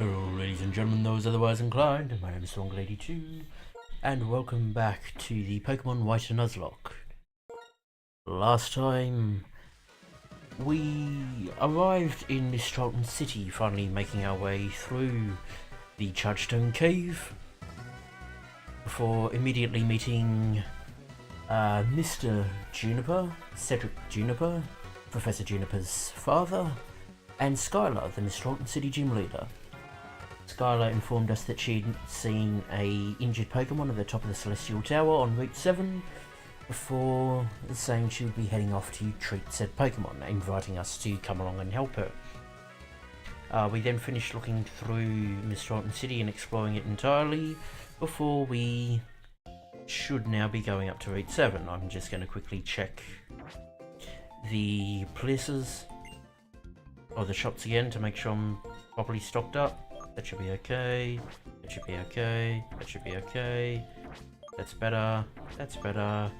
Hello ladies and gentlemen, those otherwise inclined, my name is StrongLady2, and welcome back to the Pokemon White and Nuzlocke. Last time, we arrived in Mistralton City, finally making our way through the Chargestone Cave, before immediately meeting Mr. Juniper, Cedric Juniper, Professor Juniper's father, and Skyla, the Mistralton City gym leader. Skyla informed us that she'd seen a injured Pokemon at the top of the Celestial Tower on Route 7 before saying she would be heading off to treat said Pokemon, inviting us to come along and help her. We then finished looking through Mistralton City and exploring it entirely before we should now be going up to Route 7. I'm just going to quickly check the places or the shops again to make sure I'm properly stocked up. That should be okay. That should be okay. That should be okay. That's better. That's better.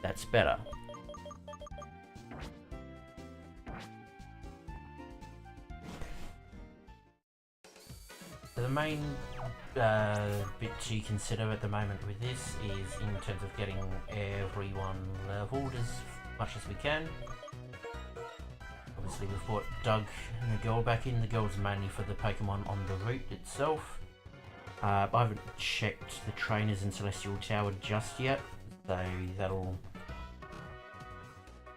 That's better. So the main bit to consider at the moment with this is in terms of getting everyone leveled as much as we can. Obviously we've brought Doug and the girl back in. The girl's mainly for the Pokemon on the route itself. I haven't checked the trainers in Celestial Tower just yet, so that'll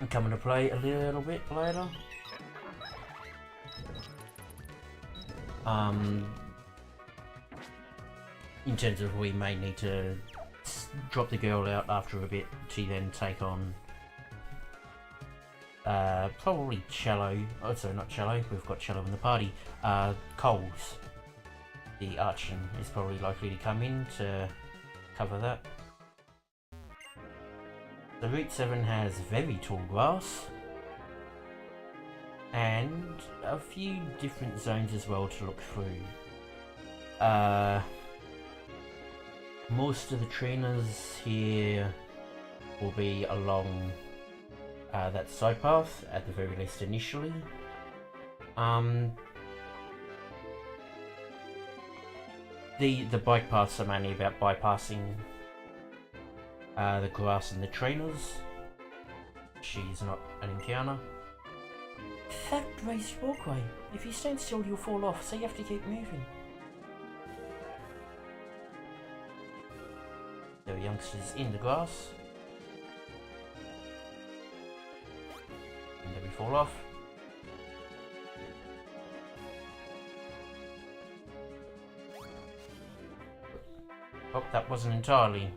come into play a little bit later. In terms of we may need to drop the girl out after a bit to then take on probably Cello. Oh, sorry, not Cello. We've got Cello in the party. Coles, the Archon, is probably likely to come in to cover that. The Route 7 has very tall grass and a few different zones as well to look through. Most of the trainers here will be along that side path, at the very least initially. The bike paths are mainly about bypassing the grass and the trainers. She's not an encounter. That raised walkway. If you stand still, you'll fall off, so you have to keep moving. There are youngsters in the grass. And then we fall off. Oh, that wasn't entirely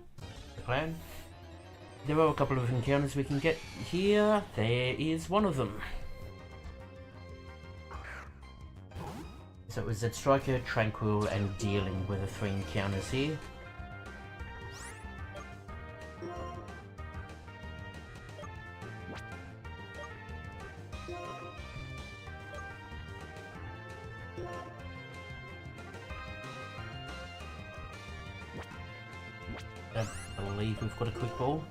the plan. There are a couple of encounters we can get here. There is one of them. So it was that Striker, Tranquil, and Dealing were the three encounters here. I believe we've got a quick ball.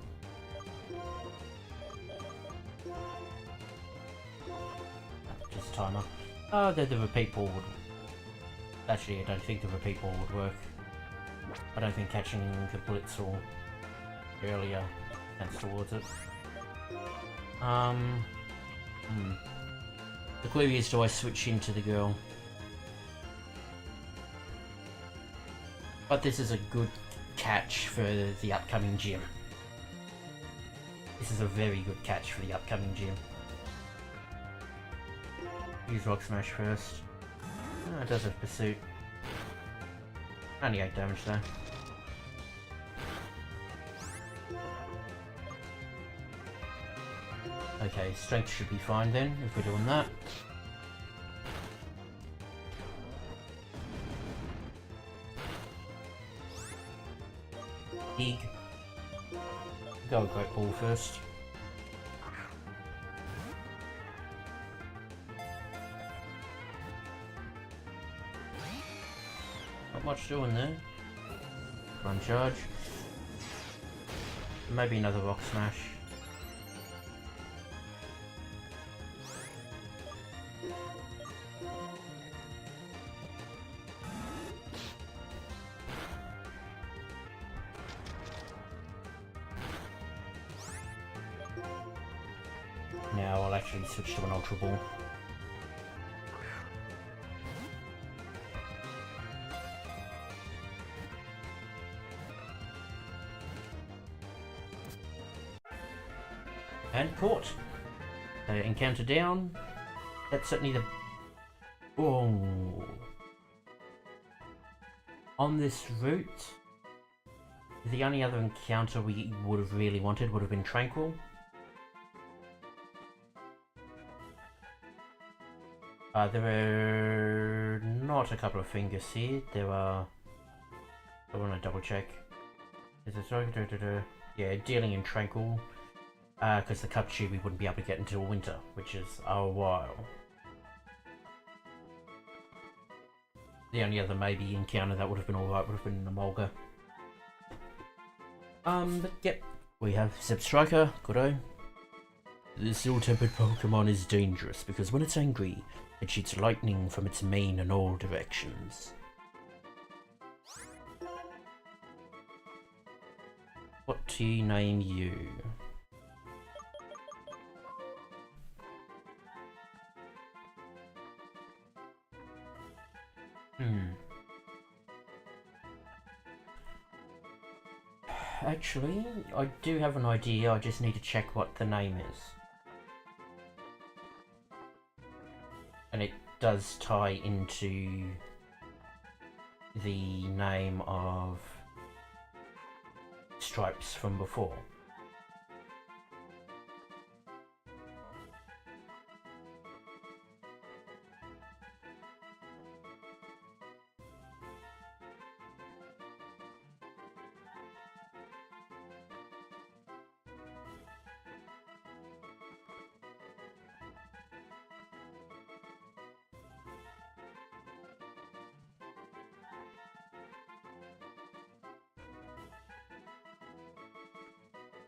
Just timer. Oh, the repeat ball would... Actually, I don't think the repeat ball would work. I don't think catching the blitz or earlier counts towards it. The query is, do I switch into the girl? But this is a good catch for the upcoming gym. This is a very good catch for the upcoming gym. Use Rock Smash first. Oh, it does have Pursuit. Only 8 damage though. Okay, Strength should be fine then, if we're doing that. Dig. Go with Great Ball first. Not much doing there. Run charge. Maybe another Rock Smash. actually switch to an Ultra Ball. And caught. Encounter down. That's certainly the... Oh. On this route, the only other encounter we would have really wanted would have been Tranquil. There are not a couple of fingers here. There are... I want to double check. Yeah, dealing in Tranquil. Because the Cup Tube we wouldn't be able to get until winter, which is a while. The only other maybe encounter that would have been alright would have been the Mulga. But yep, we have Zip Striker, good-o. This ill-tempered Pokemon is dangerous because when it's angry, it shoots lightning from its mane in all directions. What to name you? Actually, I do have an idea, I just need to check what the name is. And it does tie into the name of Stripes from before.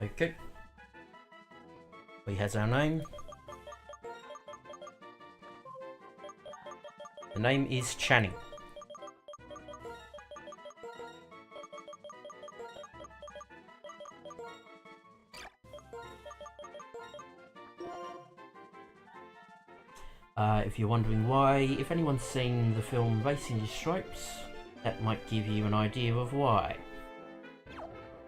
Okay. He has our name. The name is Channing. If you're wondering why, if anyone's seen the film Racing Your Stripes, that might give you an idea of why.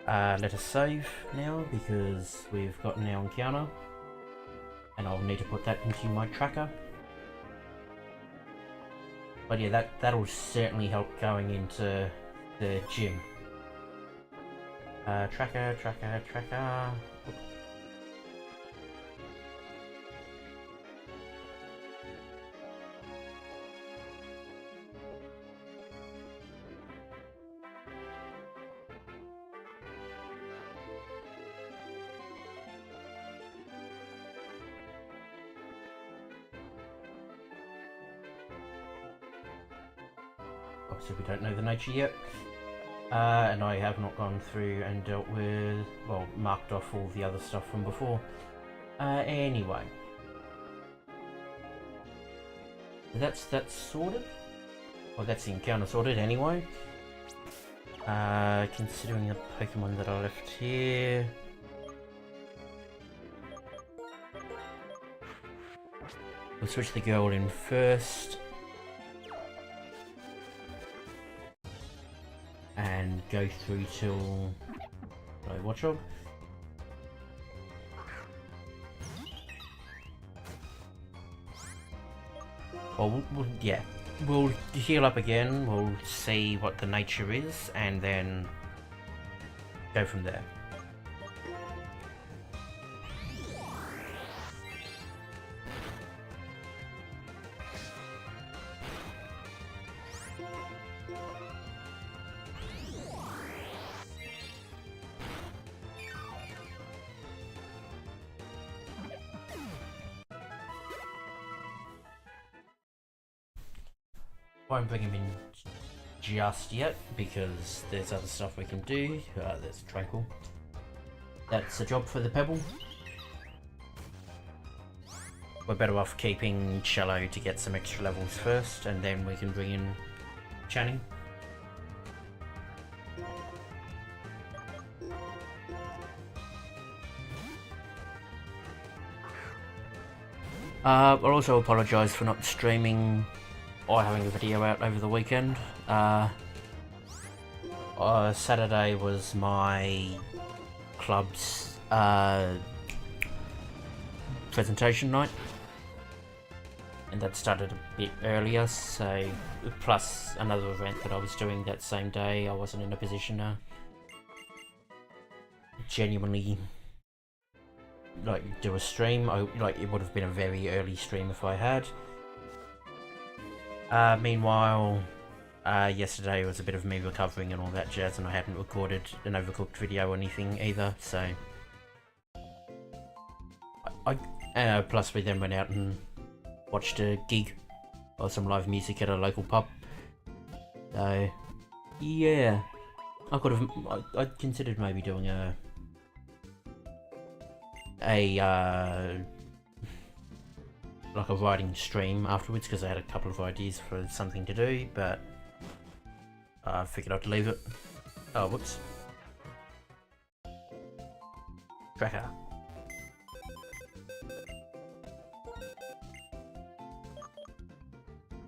Let us save now because we've gotten our encounter and I'll need to put that into my tracker. But yeah, that'll certainly help going into the gym. Tracker. Obviously we don't know the nature yet, and I have not gone through and dealt with, well, marked off all the other stuff from before. Anyway, that's sorted. Well, that's the encounter sorted anyway. Considering the Pokemon that I left here, we'll switch the girl in first. And go through till Watchog. Well, yeah, we'll heal up again. We'll see what the nature is, and then go from there. Won't bring him in just yet because there's other stuff we can do. There's Tranquil. That's a job for the Pebble. We're better off keeping Cello to get some extra levels first, and then we can bring in Channing. I'll also apologise for not streaming or having a video out over the weekend. Saturday was my club's presentation night, and that started a bit earlier, so plus another event that I was doing that same day, I wasn't in a position to genuinely do a stream. It would have been a very early stream if I had. Meanwhile, yesterday was a bit of me recovering and all that jazz, and I hadn't recorded an Overcooked video or anything either, so plus we then went out and watched a gig or some live music at a local pub. So yeah, I considered maybe doing a writing stream afterwards, because I had a couple of ideas for something to do, but I figured I'd leave it. Oh, whoops. Tracker.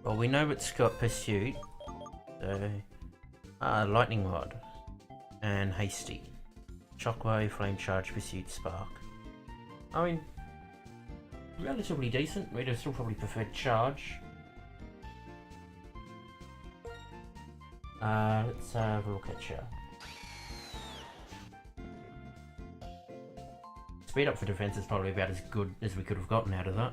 Well, we know it's got Pursuit, so Lightning Rod and Hasty. Shockwave, Flame Charge, Pursuit, Spark. I mean, relatively decent. We'd have still probably preferred Charge. Let's have a look at you. Speed up for defense is probably about as good as we could have gotten out of that.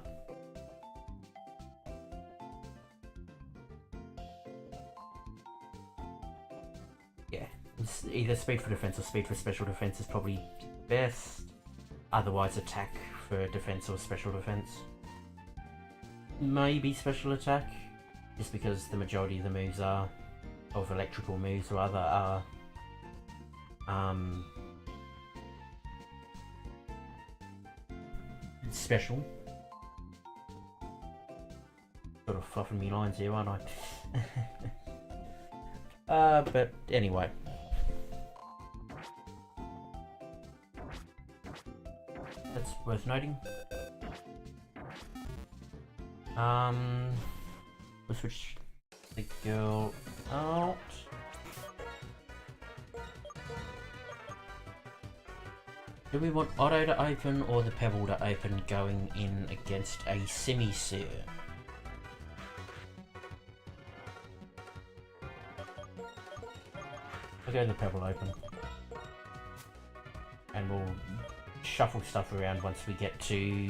Yeah, it's either speed for defense or speed for special defense is probably best. Otherwise, attack for defense or special defense. Maybe special attack, just because the majority of the moves are, of electrical moves rather, are special. Sort of fluffing me lines here, aren't I? But anyway. That's worth noting. We'll switch the girl out. Do we want Auto to open or the Pebble to open going in against a Simisear? I'll go the Pebble open. And we'll shuffle stuff around once we get to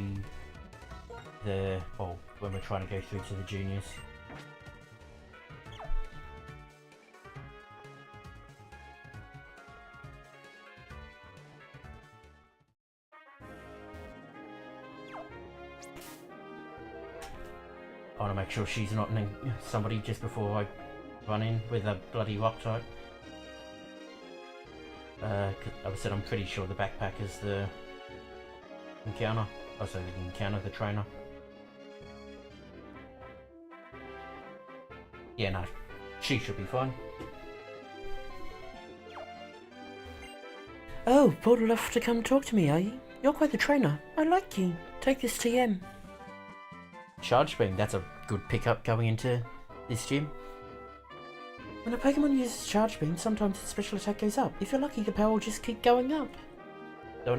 when we're trying to go through to the juniors. I want to make sure she's not somebody just before I run in with a bloody rock type. I said I'm pretty sure the backpack is the encounter. Oh, sorry, the encounter, the trainer. Yeah, no, she should be fine. Oh, bold enough to come talk to me, are you? You're quite the trainer. I like you. Take this TM. Charge Beam, that's a good pickup going into this gym. When a Pokemon uses Charge Beam, sometimes its special attack goes up. If you're lucky, the power will just keep going up. So I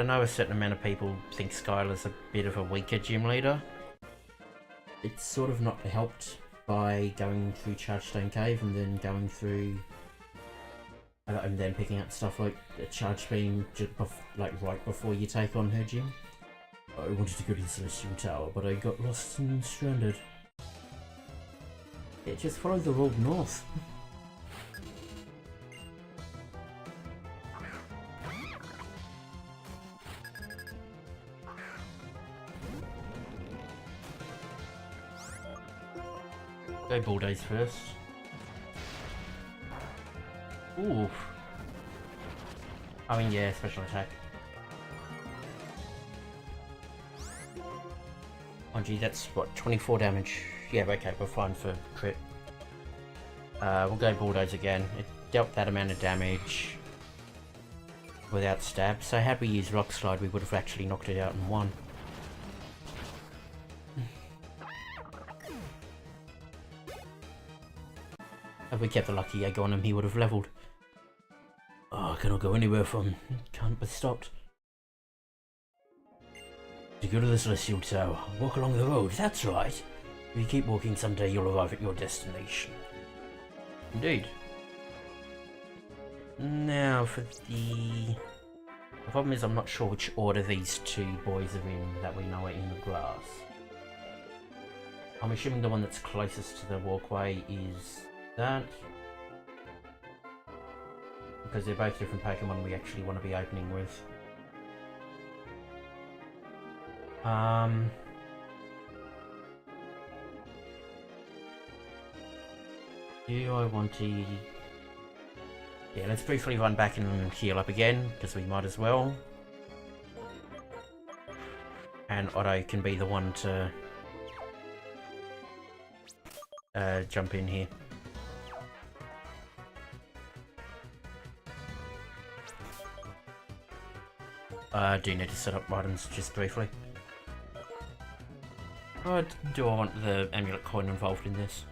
know a certain amount of people think Skyla's a bit of a weaker gym leader. It's sort of not helped by going through Chargestone Cave and then going through and then picking up stuff like a Charge Beam right before you take on her gym. I wanted to go to the Celestial Tower, but I got lost and stranded. Yeah, just follow the road north. Go Bulldoze first. Ooh. I mean, yeah, special attack. Oh gee, that's what, 24 damage. Yeah, okay, we're fine for crit. We'll go Bulldoze again. It dealt that amount of damage without stab, so had we used Rock Slide we would have actually knocked it out in one. Had we kept the lucky egg on him, he would have leveled. Oh, I cannot go anywhere from. Can't be stopped. To go to the Celestial Tower, walk along the road, that's right. If you keep walking, someday you'll arrive at your destination. Indeed. Now for the problem is I'm not sure which order these two boys are in that we know are in the grass. I'm assuming the one that's closest to the walkway is that. Because they're both different Pokemon we actually want to be opening with. Do I want to... Yeah, let's briefly run back and heal up again, because we might as well. And Otto can be the one to jump in here. I do need to set up items just briefly. Or do I want the amulet coin involved in this?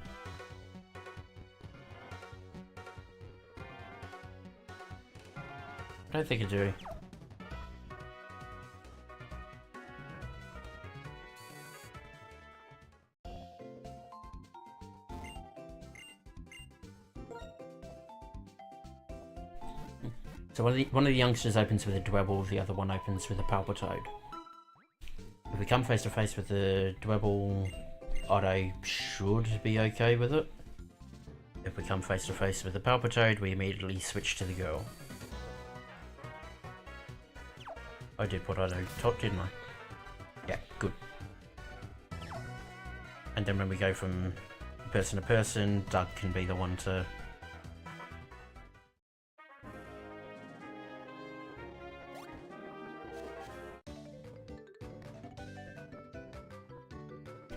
I don't think I do. So one of the youngsters opens with a Dwebble, the other one opens with a Palpitoad. If we come face to face with the Dwebble, Otto should be okay with it. If we come face to face with the Palpitoad, we immediately switch to the girl. I did what Otto taught, didn't I? Yeah, good. And then when we go from person to person, Doug can be the one to...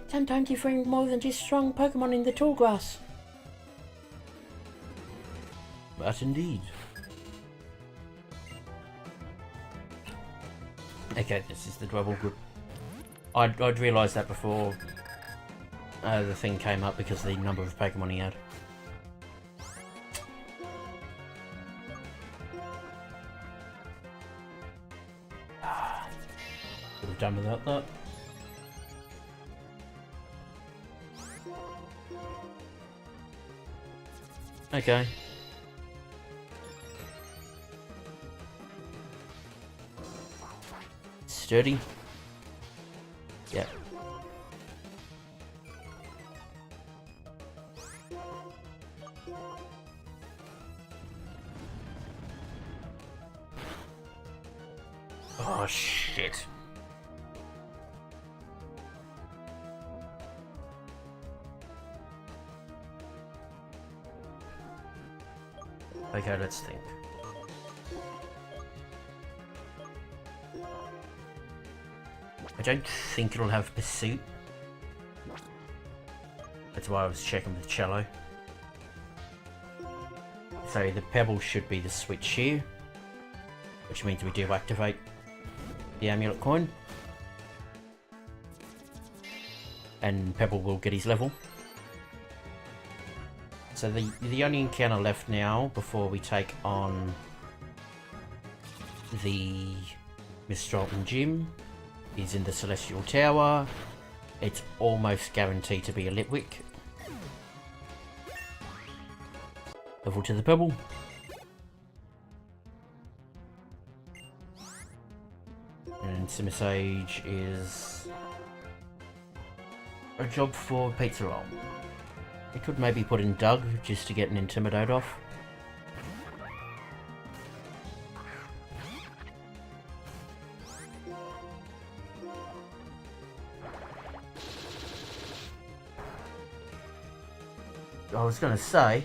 Sometimes you find more than just strong Pokemon in the tall grass. But indeed. Okay, this is the Dwebble group. I'd realised that before the thing came up because of the number of Pokemon he had. Could have done without that. Okay. Sturdy. Yep. Oh shit. Okay, let's think. I don't think it'll have Pursuit. That's why I was checking with Cello. So the Pebble should be the switch here, which means we do activate the amulet coin. And Pebble will get his level. So the only encounter left now before we take on the Mistralton Gym is in the Celestial Tower. It's almost guaranteed to be a Litwick. Level to the Pebble. And Simisage is a job for Pizza Roll. We could maybe put in Doug just to get an Intimidate off. I was gonna say...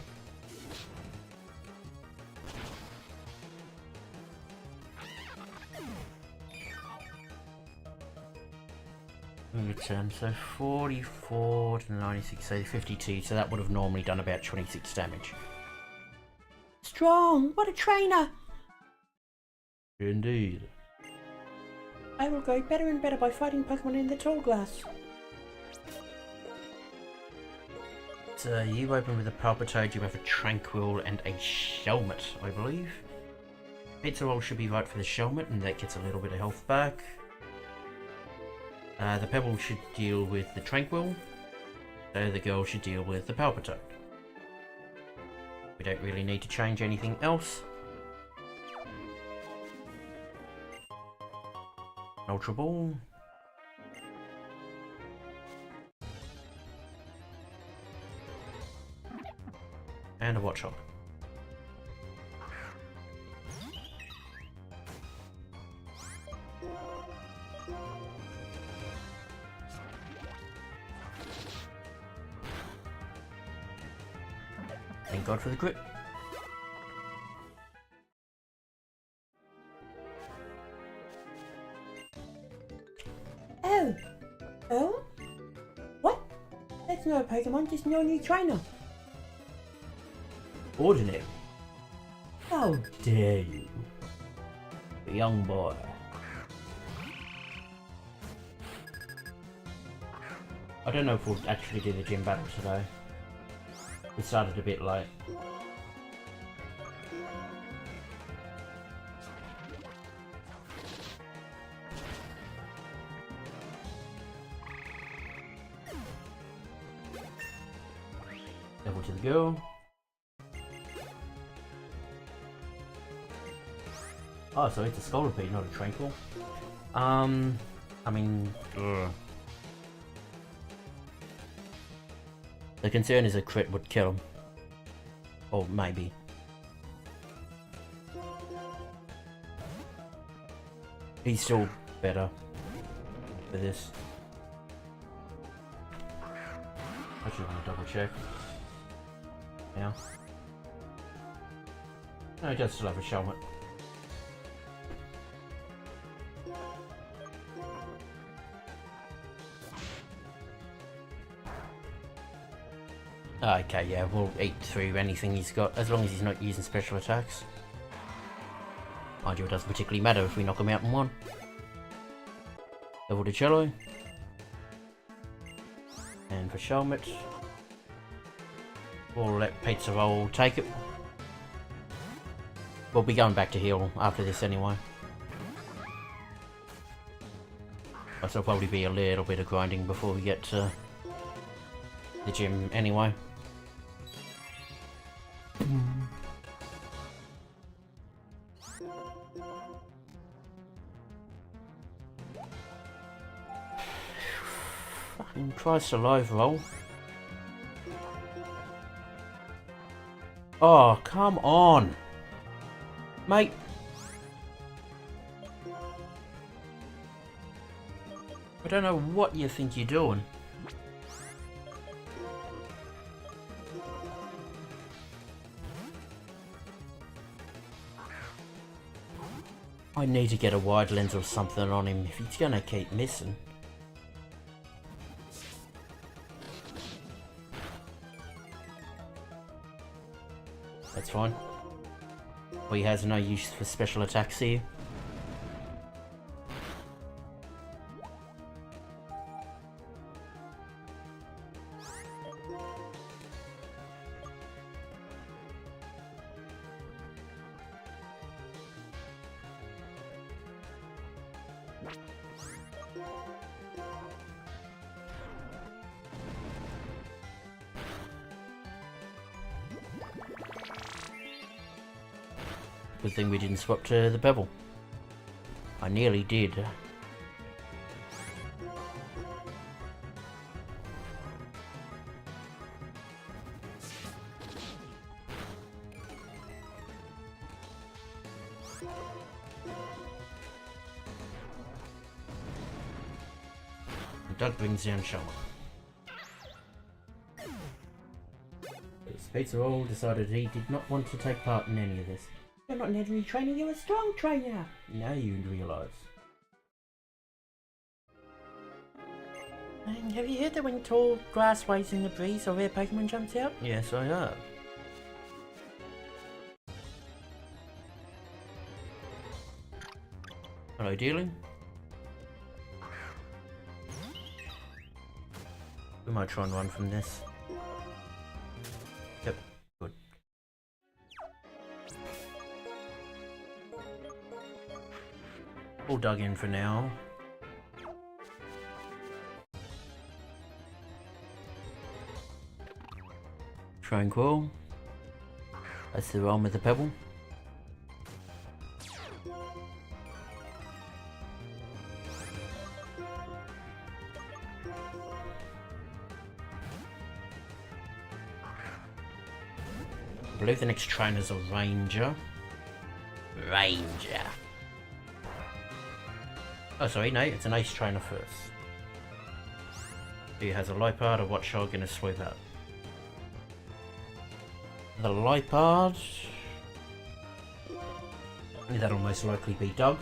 Return, so 44 to 96, so 52, so that would have normally done about 26 damage. Strong! What a trainer! Indeed. I will grow better and better by fighting Pokemon in the tall grass. So you open with a Palpitoad, you have a Tranquil and a Shelmet, I believe. Pizza Roll should be right for the Shelmet, and that gets a little bit of health back. The Pebble should deal with the Tranquil, so the girl should deal with the Palpitoad. We don't really need to change anything else. Ultra Ball. And a Watchog. Thank God for the crit. Oh. Oh? What? That's not a Pokemon, just no new trainer. Ordinary. How Dare you? The young boy. I don't know if we'll actually do the gym battle today. We started a bit late. Level to the girl. Oh, so it's a Skull Repeat, not a Tranquil. I mean... Ugh. The concern is a crit would kill him. Or maybe. He's still better for this. I actually want to double check. Yeah. No, he does still have a Shelmet. Okay, yeah, we'll eat through anything he's got, as long as he's not using special attacks. Mind you, it doesn't particularly matter if we knock him out in one. Level to Cello. And for Shelmet, we'll let Pizza Roll take it. We'll be going back to heal after this anyway. But there'll probably be a little bit of grinding before we get to the gym anyway. Fucking Christ alive, roll. Oh, come on, mate. I don't know what you think you're doing. I need to get a wide lens or something on him if he's gonna keep missing. That's fine. Well, he has no use for special attacks here. Good thing we didn't swap to the Pebble. I nearly did. Doug brings down Shelmet. Pizza Roll decided he did not want to take part in any of this. You're not an ordinary trainer, you're a strong trainer. Now you realise. Have you heard that when tall grass waves in the breeze, a rare Pokemon jumps out? Yes, I have. Hello, dealing. We might try and run from this. all dug in for now. Tranquil. That's the realm of the pebble. I believe the next trainer's a ranger. Ranger. Oh, sorry, no, it's an ace trainer first. He has a Lipard, a Watchog, and a Sweeper. The Lipard. That'll most likely be Doug.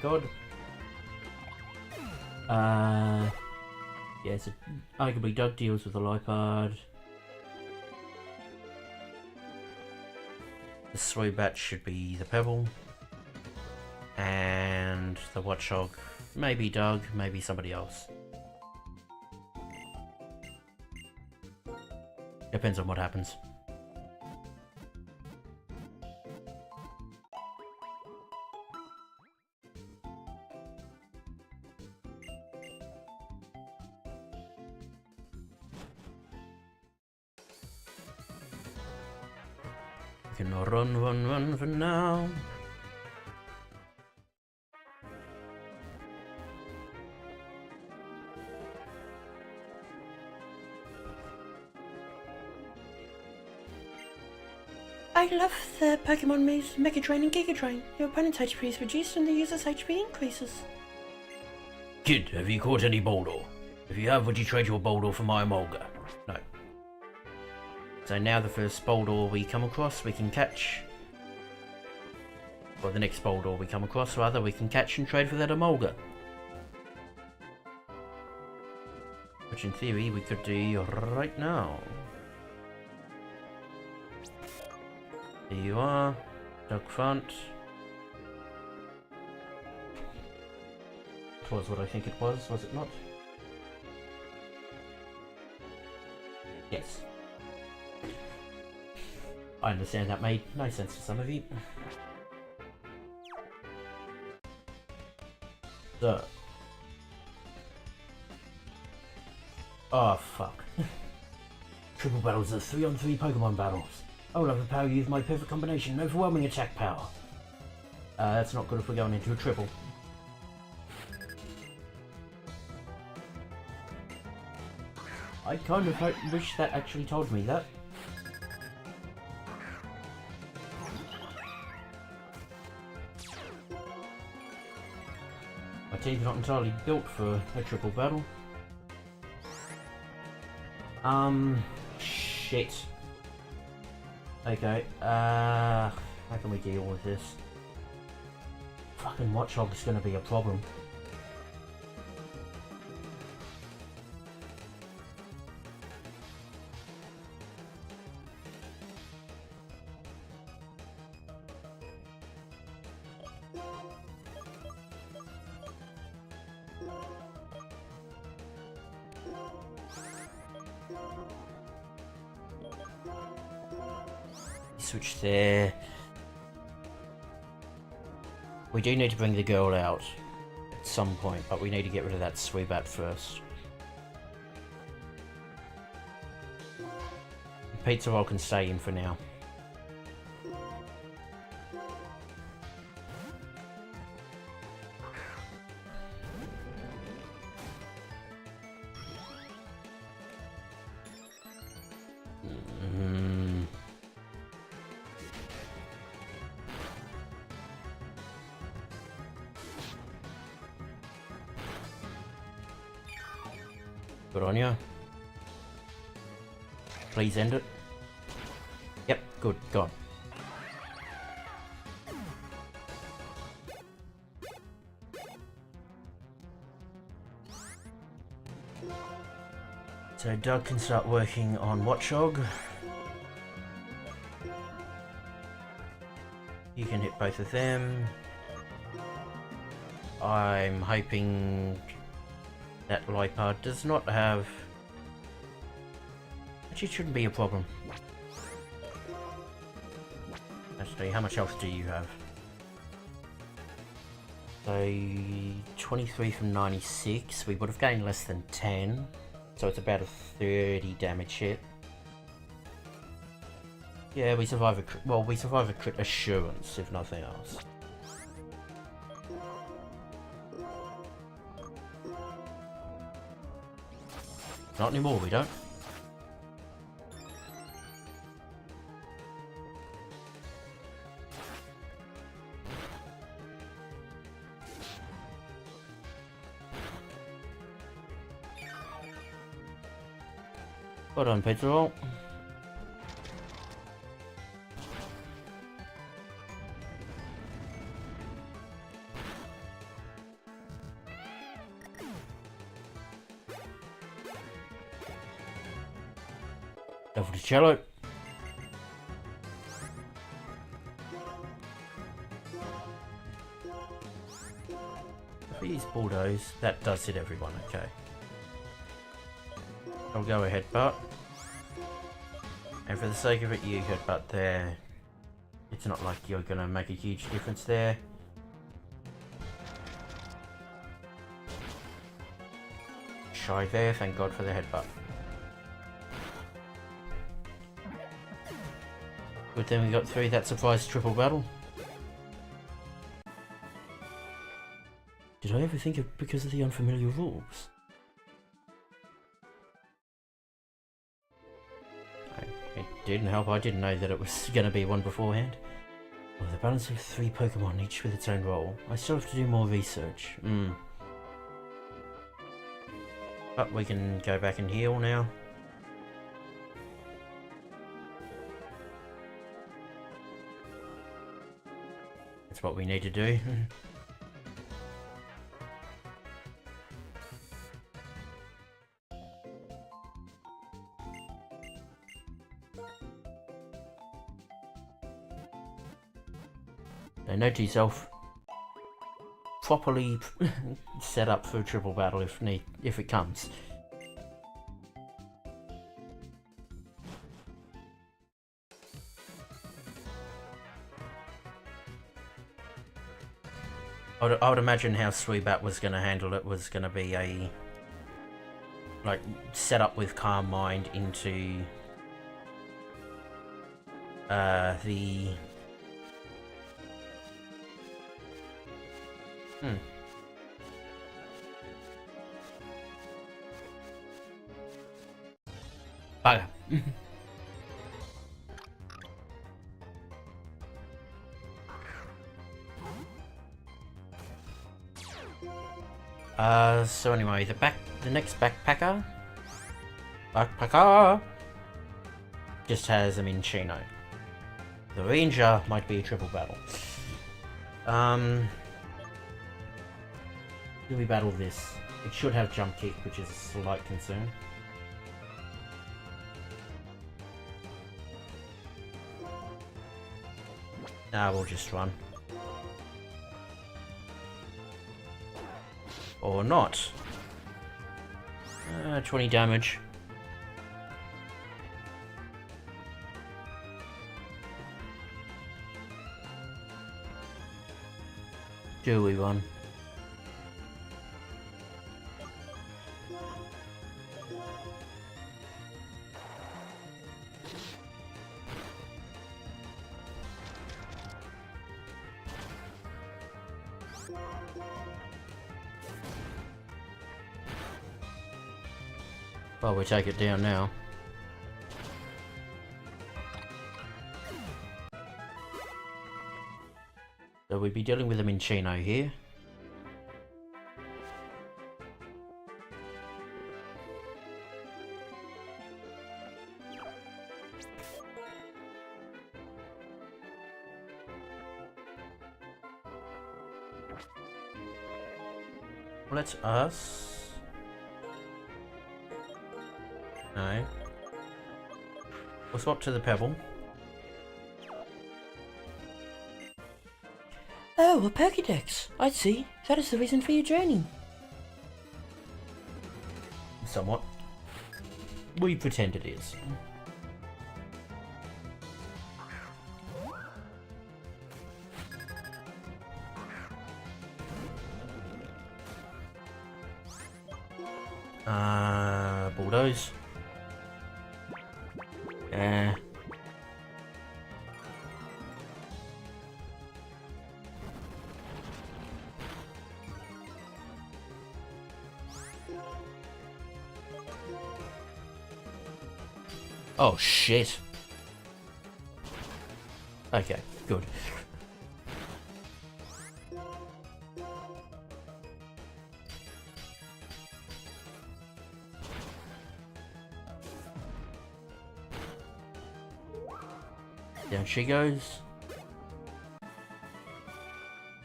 God. Yeah, so arguably Doug deals with the Lipard. The Swoobat should be the Pebble. And the Watchog, maybe Doug, maybe somebody else. Depends on what happens. Can run for now. I love the Pokemon moves Mega Drain and Giga Drain. Your opponent's HP is reduced and the user's HP increases. Kid, have you caught any Boldor? If you have, would you trade your Boldor for my Emolga? No. So now the first Boldor we come across, we can catch. Or the next Boldor we come across, rather, we can catch and trade for that Emolga. Which in theory we could do right now. There you are, Duck Front. It was what I think it was it not? Yes. I understand that made no sense to some of you. So. Oh fuck. Triple battles are 3-on-3 Pokemon battles. I will overpower you with my perfect combination, overwhelming attack power. That's not good if we're going into a triple. I kind of wish that actually told me that. My team's not entirely built for a triple battle. Shit. Okay, how can we deal with this? Fucking Watchog's gonna be a problem. Switch there. We do need to bring the girl out at some point, but we need to get rid of that Sweebat first. Pizza Roll can stay in for now. Good on ya. Please end it. Yep, good, gone. So Doug can start working on Watchog. You can hit both of them. I'm hoping that Lipard does not have... it shouldn't be a problem. Actually, how much health do you have? So, 23 from 96. We would have gained less than 10. So it's about a 30 damage hit. Yeah, we survive a crit. Well, we survive a crit assurance, if nothing else. Not anymore, we don't. Well done, Pedro. Over to cello. If we use bulldoze, that does hit everyone, okay. I'll go a headbutt. And for the sake of it, you headbutt there. It's not like you're gonna make a huge difference there. Shy there, thank God for the headbutt. Good, then we got through that surprise triple battle. Did I ever think of because of the unfamiliar rules? It didn't help, I didn't know that it was going to be one beforehand. With a balance of 3 Pokemon, each with its own role, I still have to do more research. But we can go back and heal now. That's what we need to do. So note to yourself, properly set up for a triple battle if it comes. I would imagine how Sweebat was going to handle it was going to be a like set up with Calm Mind into the bugger. So anyway, the next backpacker just has a Minchino. The Ranger might be a triple battle. Do we battle this? It should have jump kick, which is a slight concern. Nah, we'll just run. Or not. 20 damage. Do we run? Well, we take it down now. So we'd be dealing with a Minchino here. Let us... No. We'll swap to the Pebble. Oh, a Pokédex. I see. That is the reason for your journey. Somewhat. We pretend it is. Bulldoze. Oh shit. Okay, good. Down she goes.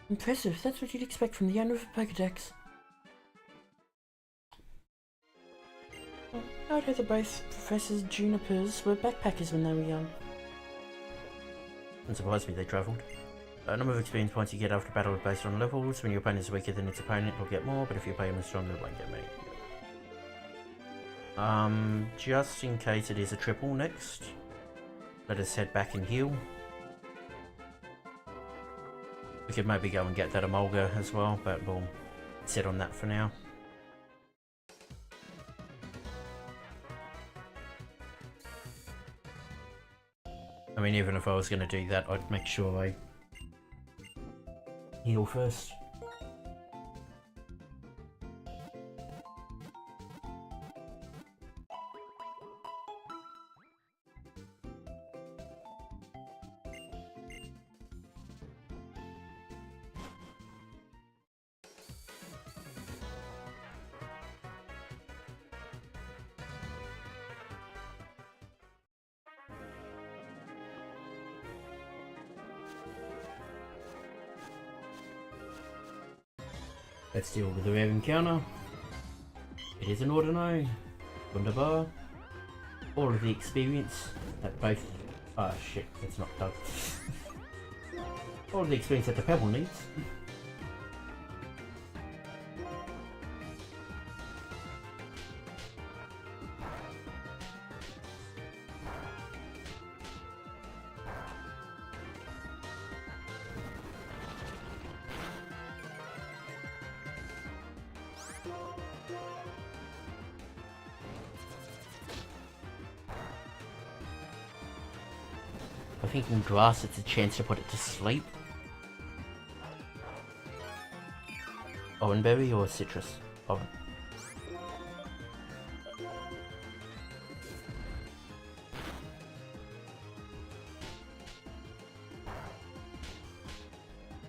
Impressive, that's what you'd expect from the owner of a Pokedex. I'd heard that both Professors Junipers were backpackers when they were young. Doesn't surprise me they travelled. A number of experience points you get after battle is based on levels. When your opponent is weaker than its opponent, it'll get more, but if your opponent is stronger, it won't get many. Just in case it is a triple next, let us head back and heal. We could maybe go and get that Emolga as well, but we'll sit on that for now. I mean, even if I was going to do that, I'd make sure I heal first. Let's deal with the rare encounter. It is an Ordino, Wunderbar, all of the experience that both... Ah shit, it's not Doug. All of the experience that the Pebble needs. I think in grass it's a chance to put it to sleep. Owenberry or citrus? Owen.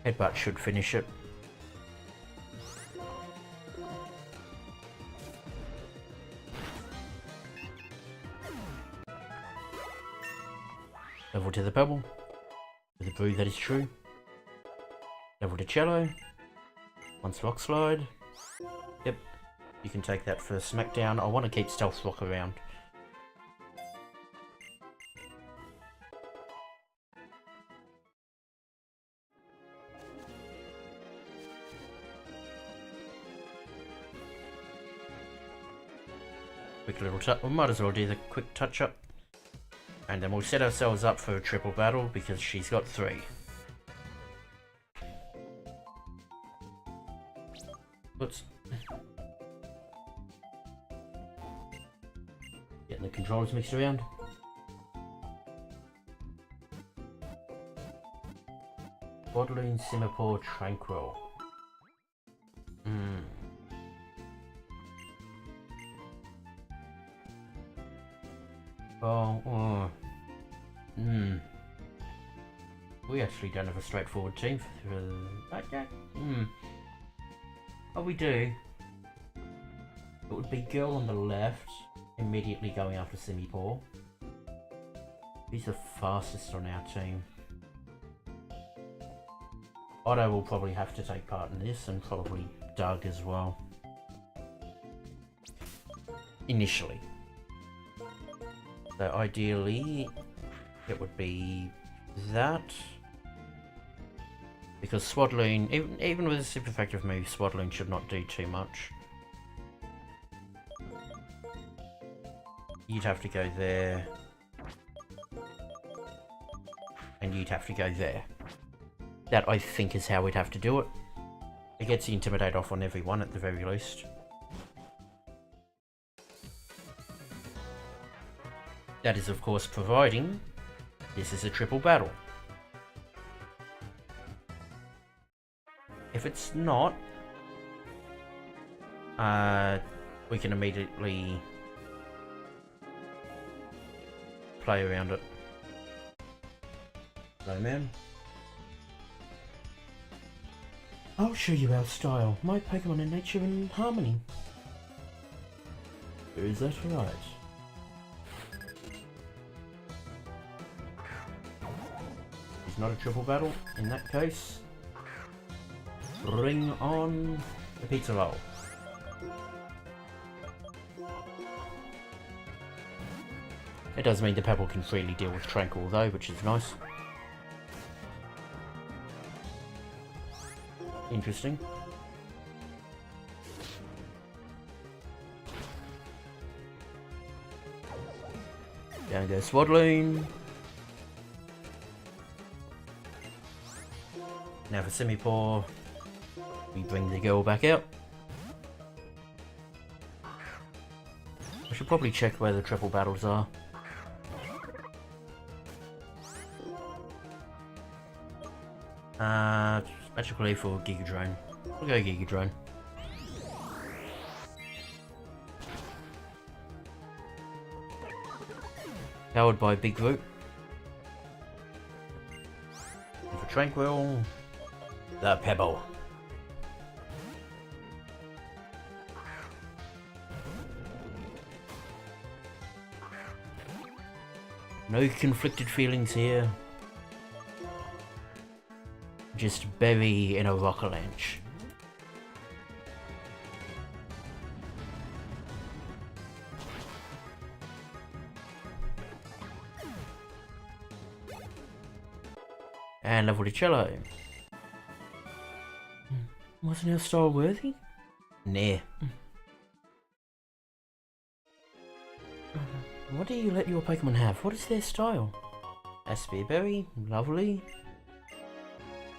Headbutt should finish it. Level to the Pebble, with a brew that is true. Level to Cello. Once Rock Slide. Yep, you can take that for Smackdown. I want to keep Stealth Rock around. Quick little touch. We might as well do the quick touch up. And then we'll set ourselves up for a triple battle because she's got 3. Whoops. Getting the controllers mixed around. Bodloon, Simipour, Tranquil. We actually don't have a straightforward team for okay. Oh, we do. It would be Girl on the left, immediately going after Simipour. He's the fastest on our team. Otto will probably have to take part in this, and probably Doug as well. Initially. So ideally, it would be that. Because Swadloon, even with a super effective move, Swadloon should not do too much. You'd have to go there. And you'd have to go there. That, I think, is how we'd have to do it. It gets the Intimidate off on everyone at the very least. That is, of course, providing this is a triple battle. If it's not, we can immediately play around it. Hello, man. I'll show you our style. My Pokemon in nature and harmony. Is that right? It's not a triple battle. In that case, bring on the pizza roll. It does mean the Pebble can freely deal with Tranquil though, which is nice. Interesting. Down goes Swaddling. Now for Simipour, we bring the girl back out. I should probably check where the triple battles are. Magically for Giga Drone. We'll go Giga Drone. Powered by Big Root. And for Tranquil, the Pebble. No conflicted feelings here. Just bury in a rock-a-lanche. And level to cello. Wasn't our style worthy? Nah. What do you let your Pokemon have? What is their style? Aspberry, lovely.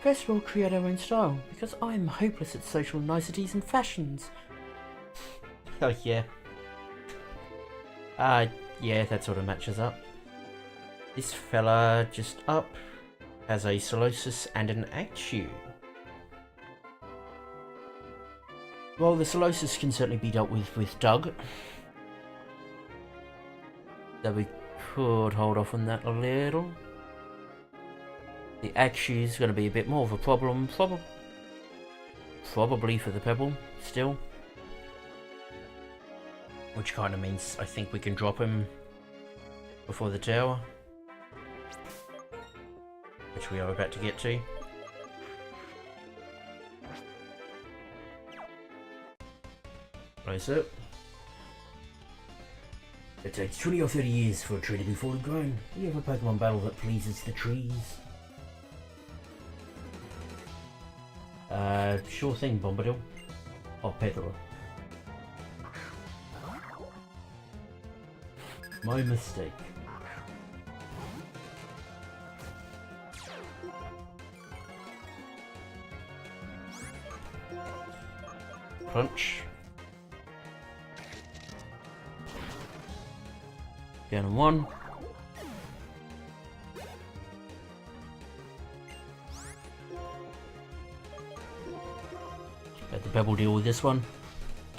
First we'll create our own style, because I'm hopeless at social niceties and fashions. Oh yeah. Yeah, that sort of matches up. This fella just up has a Solosis and an Achu. Well, the Solosis can certainly be dealt with Doug. So we could hold off on that a little. The Achu is going to be a bit more of a problem, probably for the Pebble, still. Which kind of means I think we can drop him before the tower. Which we are about to get to. Close up. It takes 20 or 30 years for a tree to be fully grown. You have a Pokemon battle that pleases the trees. Sure thing, Bombadil. Or Petal. My mistake. Crunch. Down on one. Let the Pebble deal with this one.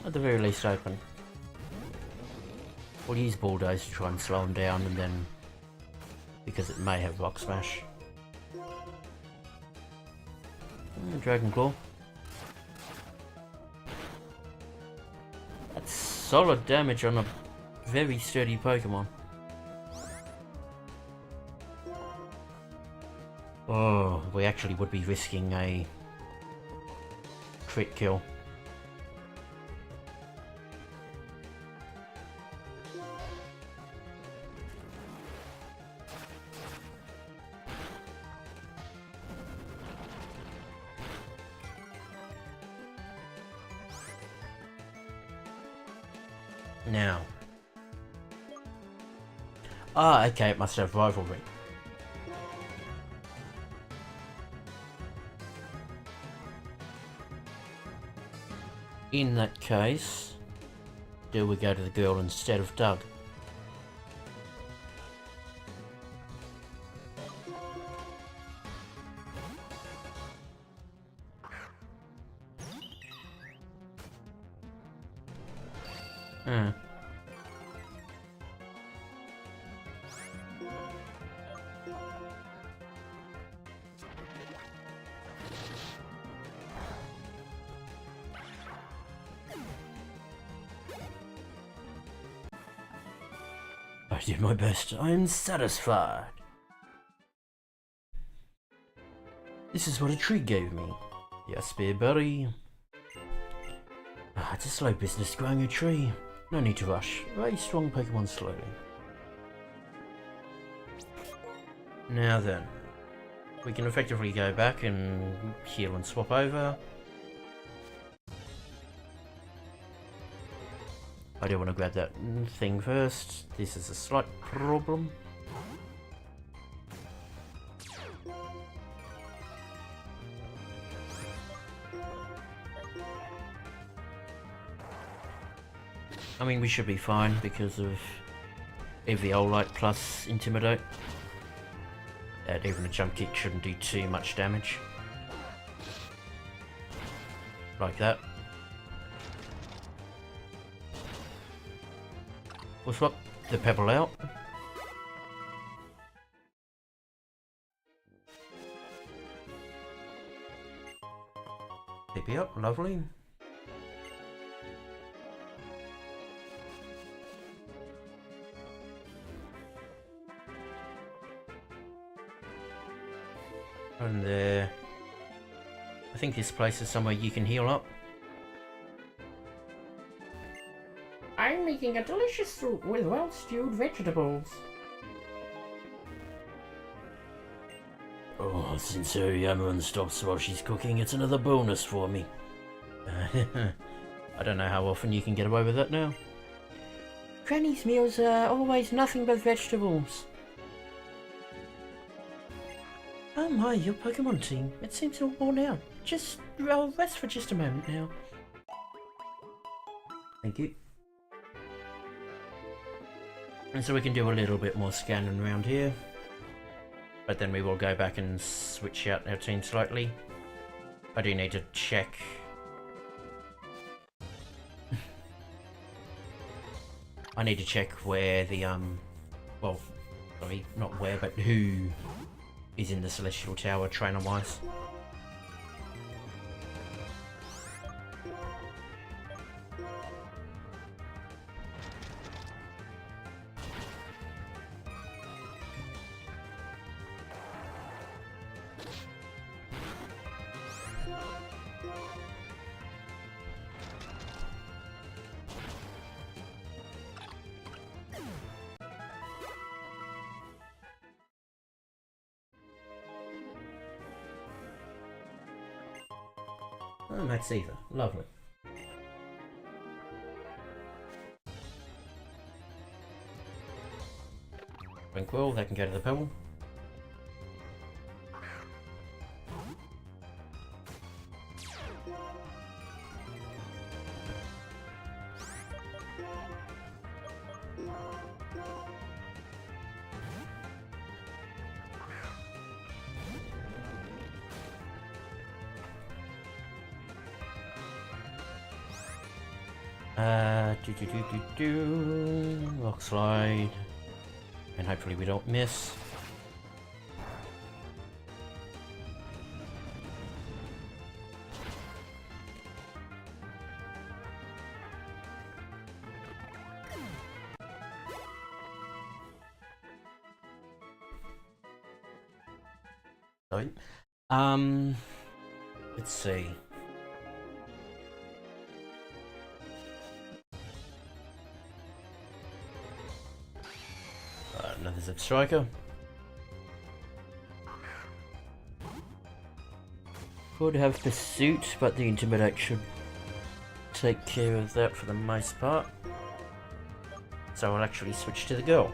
At the very least open. We'll use Bulldoze to try and slow him down, and then because it may have Rock Smash. Dragon Claw. That's solid damage on a very sturdy Pokemon. Oh, we actually would be risking a crit kill. Now, Ah, okay, it must have rivalry. In that case, do we go to the girl instead of Doug? Hmm. I did my best. I am satisfied. This is what a tree gave me. Yes, berry. It's a slow business growing a tree. No need to rush. Raise strong Pokemon slowly. Now then, we can effectively go back and heal and swap over. I do want to grab that thing first. This is a slight problem. I mean, we should be fine because of Eviolite plus Intimidate. And even a jump kick shouldn't do too much damage. Like that. We'll swap the Pebble out. TP up, lovely. And there. I think this place is somewhere you can heal up. I'm making a delicious soup with well-stewed vegetables. Oh, since her yammering stops while she's cooking, it's another bonus for me. I don't know how often you can get away with that now. Granny's meals are always nothing but vegetables. Oh my, your Pokemon team. It seems all worn out. I'll rest for just a moment now. Thank you. And so we can do a little bit more scanning around here. But then we will go back and switch out our team slightly. I do need to check. I need to check where the, well, sorry, not where, but who is in the Celestial Tower trainer-wise. Oh, Max Ether. Lovely. Tranquil, they can go to the Pebble. Rock slide. And hopefully we don't miss. Sorry. Let's see. Another Zip Striker. Could have Pursuit, but the Intimidate should take care of that for the most part. So I'll actually switch to the girl.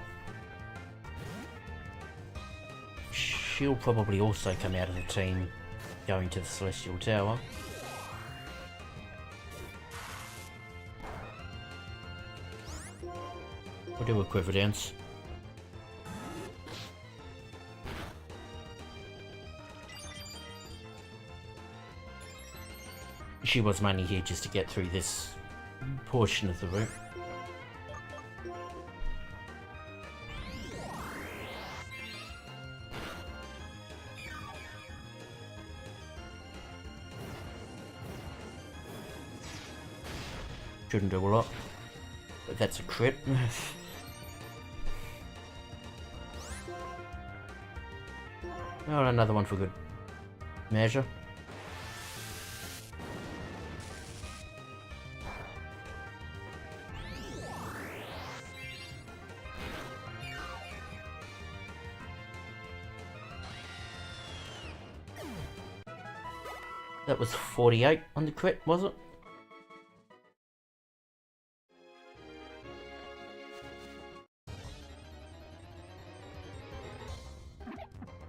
she'll probably also come out of the team going to the Celestial Tower. We'll do a quiver dance. She was mainly here just to get through this portion of the route. Shouldn't do a lot, but that's a crit. Oh, another one for good measure. That was 48 on the crit, was it?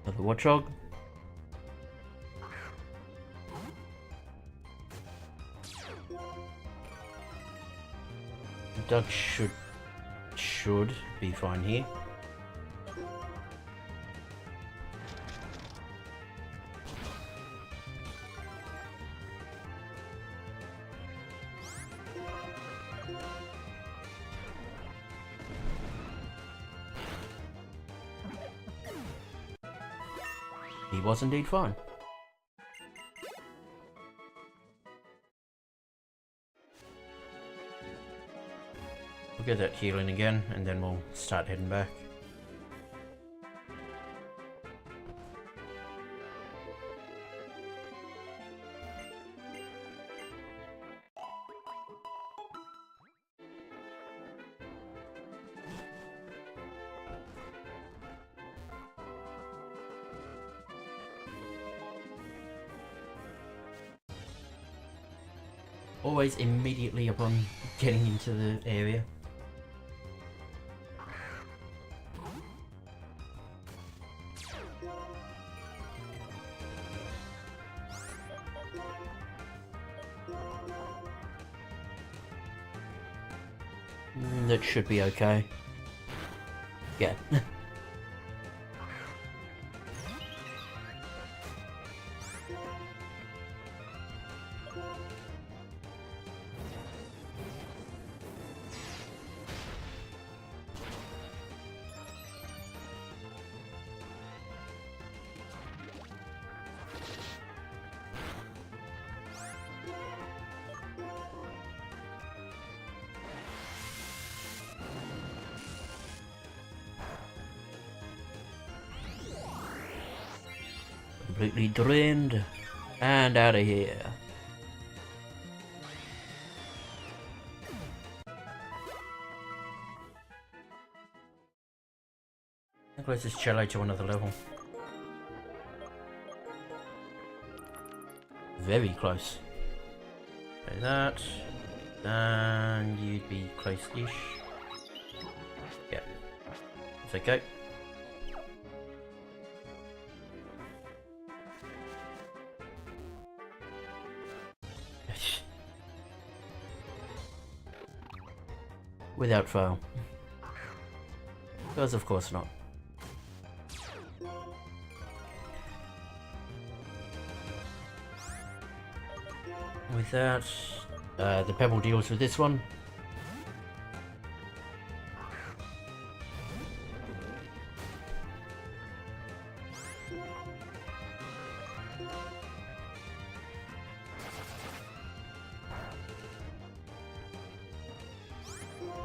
Another Watchog. Doug should be fine here. He was indeed fine. We'll get that healing again, and then we'll start heading back. Always immediately upon getting into the area. That should be okay. Yeah. Completely drained and out of here. How close is Cello to another level? Very close. Like that. And you'd be close-ish. Yeah. It's okay. Without fail. Because of course not. With that, the pebble deals with this one.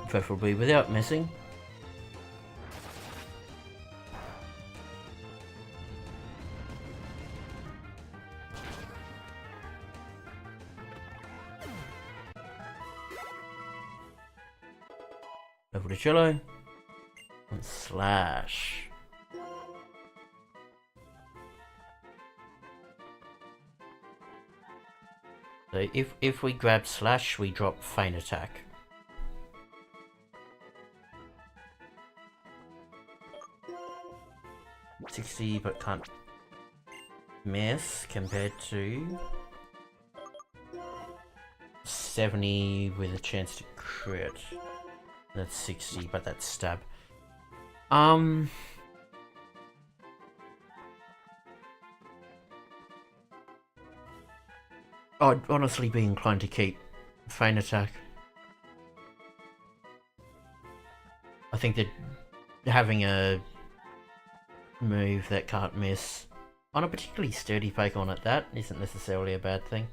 Preferably without missing. Over to Cello. And slash. So if we grab slash, we drop feint attack. 60 but can't miss compared to 70 with a chance to crit. That's 60, but that's stab. I'd honestly be inclined to keep Feint Attack. I think that having a move that can't miss on a particularly sturdy Pokemon at that isn't necessarily a bad thing.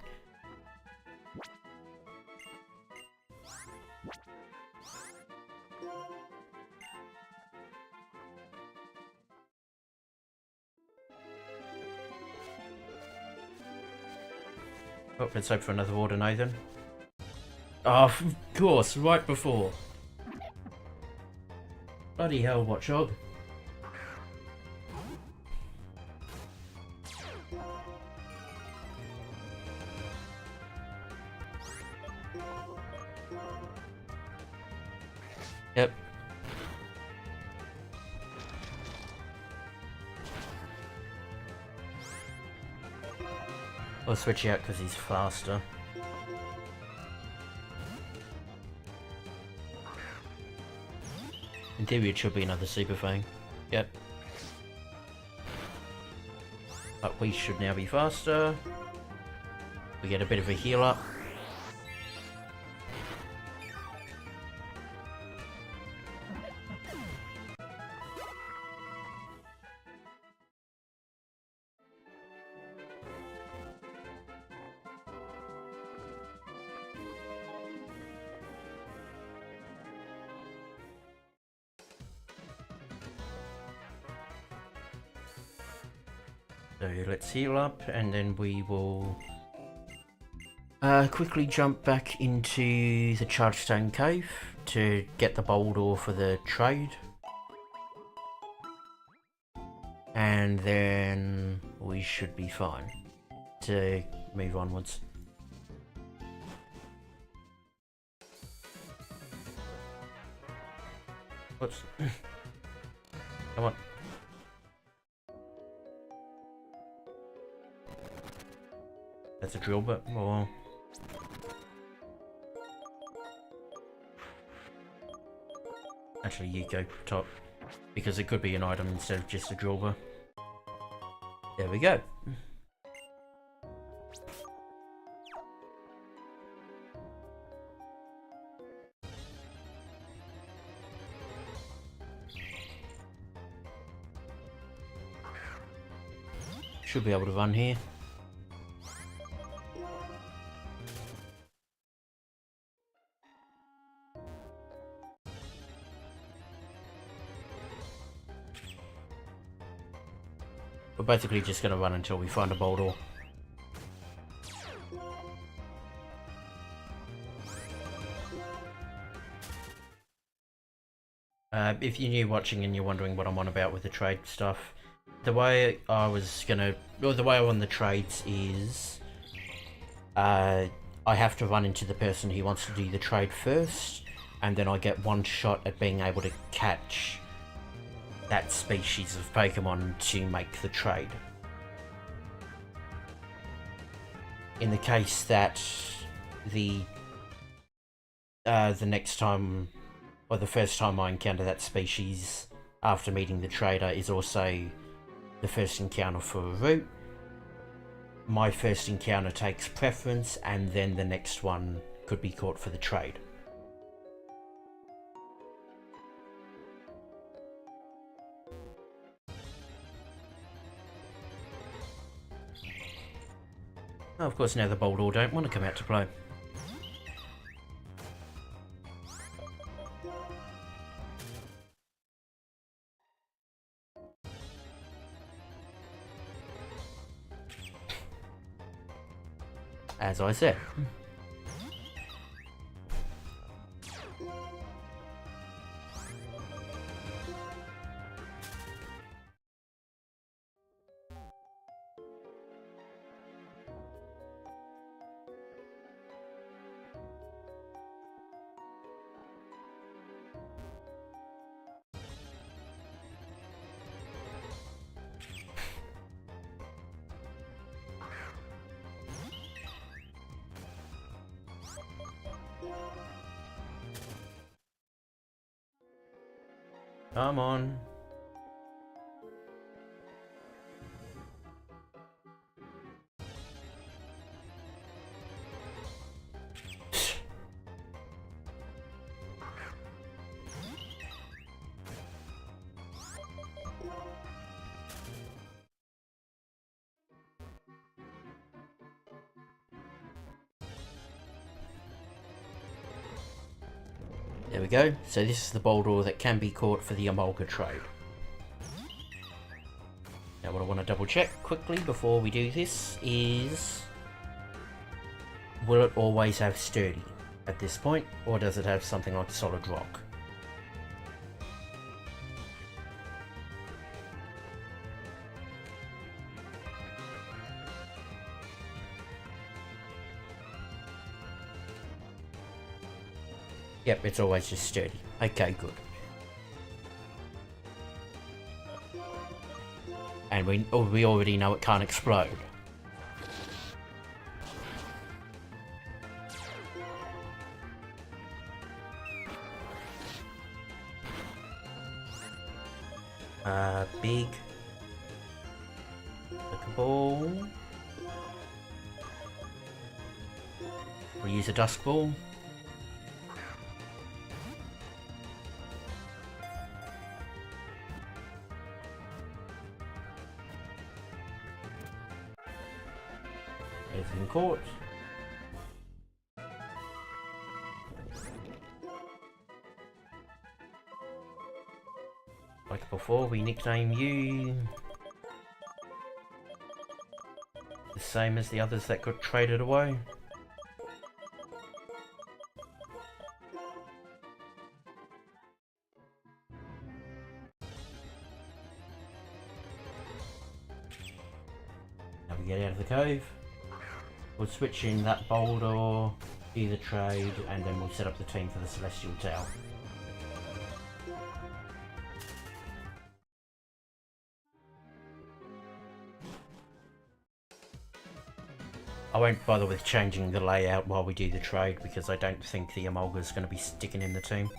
Oh, let's hope for another order, Nathan. Oh, of course, right before. Bloody hell, Watchog. Yep. We'll switch out because he's faster. In theory it should be another Super Fang. Yep. But we should now be faster. We get a bit of a heal up. So let's heal up and then we will quickly jump back into the Chargestone Cave to get the Boldore for the trade. And then we should be fine to move onwards. Whoops. Come on. That's a drill bit, or... Actually, you go top, because it could be an item instead of just a drill bit. There we go. Should be able to run here. We're basically just going to run until we find a Boldore. If you're new watching and you're wondering what I'm on about with the trade stuff, the way I run the trades is I have to run into the person who wants to do the trade first, and then I get one shot at being able to catch that species of Pokemon to make the trade. In the case that the next time, or the first time I encounter that species after meeting the trader is also the first encounter for a route, my first encounter takes preference and then the next one could be caught for the trade. Oh, of course now the Boldore don't want to come out to play. As I said. Come on. There we go. So this is the boulder that can be caught for the Emolga trade. Now what I want to double check quickly before we do this is... will it always have sturdy at this point, or does it have something like solid rock? Yep, it's always just sturdy. Okay, good. And we already know it can't explode. Big Pokeball. We'll use a Dusk Ball. Everything caught. Like before, we nickname you the same as the others that got traded away. Now we get out of the cave. We'll switch in that boulder, do the trade, and then we'll set up the team for the Celestial Tower. I won't bother with changing the layout while we do the trade because I don't think the Emolga is going to be sticking in the team.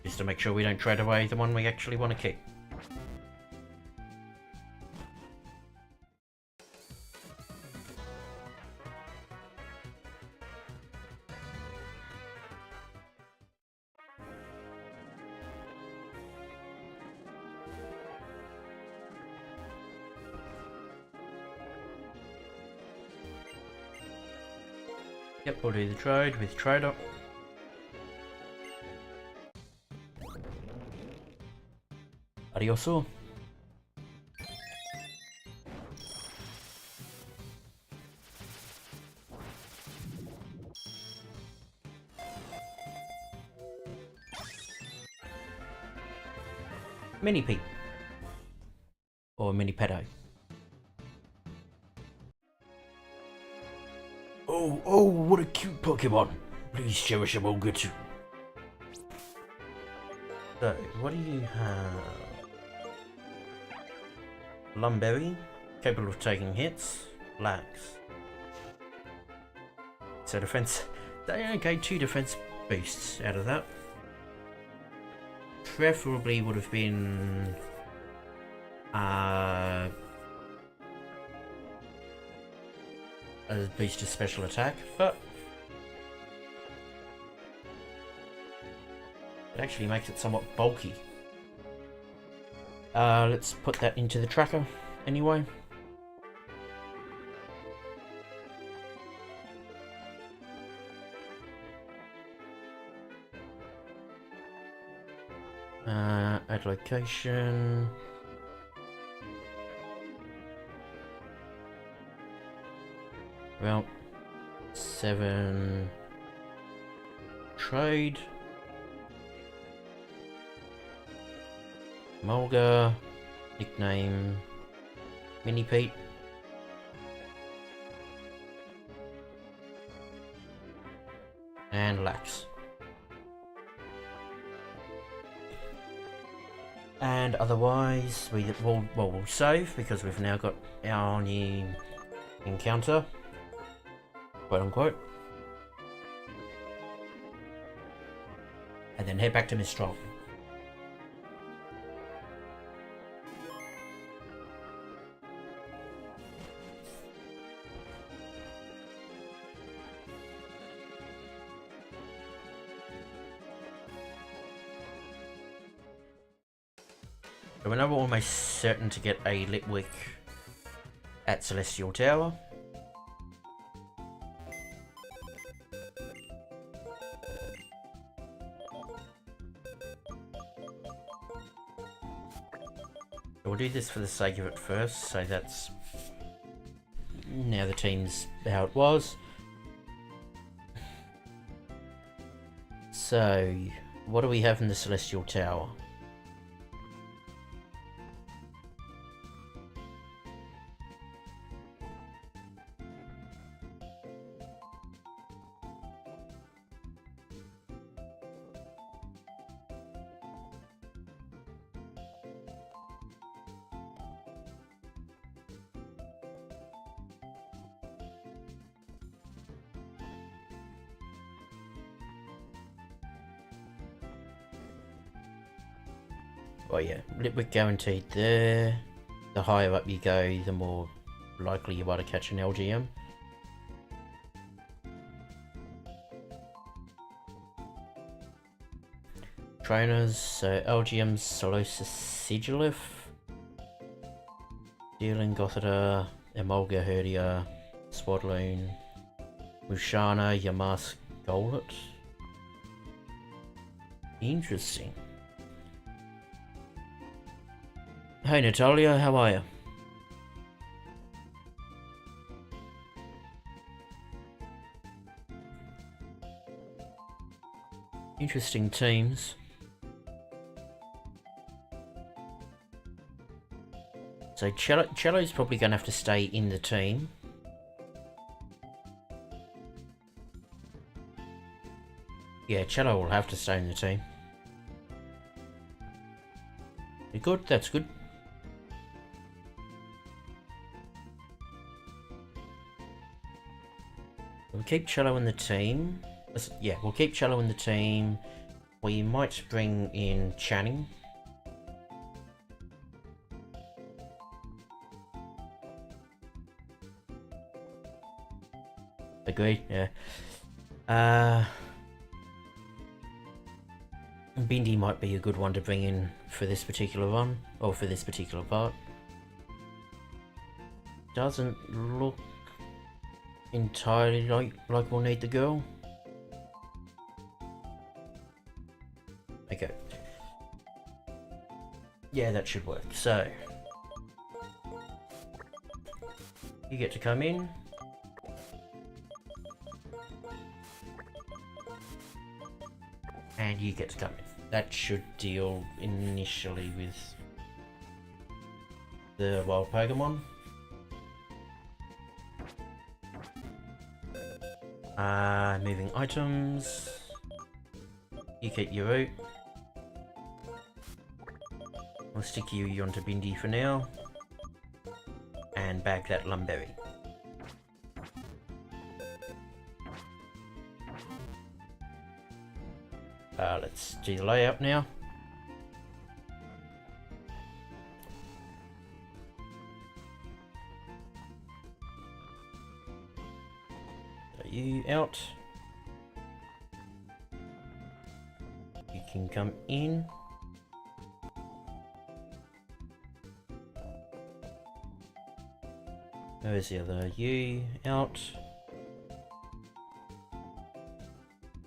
Just to make sure we don't trade away the one we actually want to keep. Yep, we'll do the trade with trader. Adioso. Mini Pete. Or Mini Pedo. Oh, what a cute Pokemon. Please cherish him, Olga too. So, what do you have? Lumberry, capable of taking hits. Lax. So defense, okay, 2 defense boosts out of that. Preferably would have been a boost to special attack, but it actually makes it somewhat bulky. Let's put that into the tracker anyway. Add location. Well, 7 trade. Mulga, nickname Mini Pete. And Lax. And otherwise, we'll save because we've now got our new encounter, quote unquote. And then head back to Mistralton. So we're now almost certain to get a Litwick at Celestial Tower. We'll do this for the sake of it first, so that's now the team's how it was. So, what do we have in the Celestial Tower? Oh yeah, Litwick guaranteed there. The higher up you go, the more likely you are to catch an LGM. Trainers, so LGM Solosis Sigilif, Dealing Gothita, Emolga Herdia, Swadloon, Mushana, Yamask Goldet. Interesting. Hey Natalia, how are you? Interesting teams. So Cello's probably going to have to stay in the team. Yeah, Cello will have to stay in the team. You good? That's good. We'll keep Cello in the team. Yeah, we'll keep Cello in the team. We might bring in Channing. Agreed, yeah. Bindi might be a good one to bring in for this particular run, or for this particular part. Doesn't look entirely like we'll need the girl. Okay. Yeah, that should work. So, you get to come in. And you get to come in. That should deal initially with the wild Pokemon. Moving items. You keep your route. We'll stick you onto Bindi for now. And bag that Lumberry. Let's do the layout now. So you out. You can come in. Where's the other you out?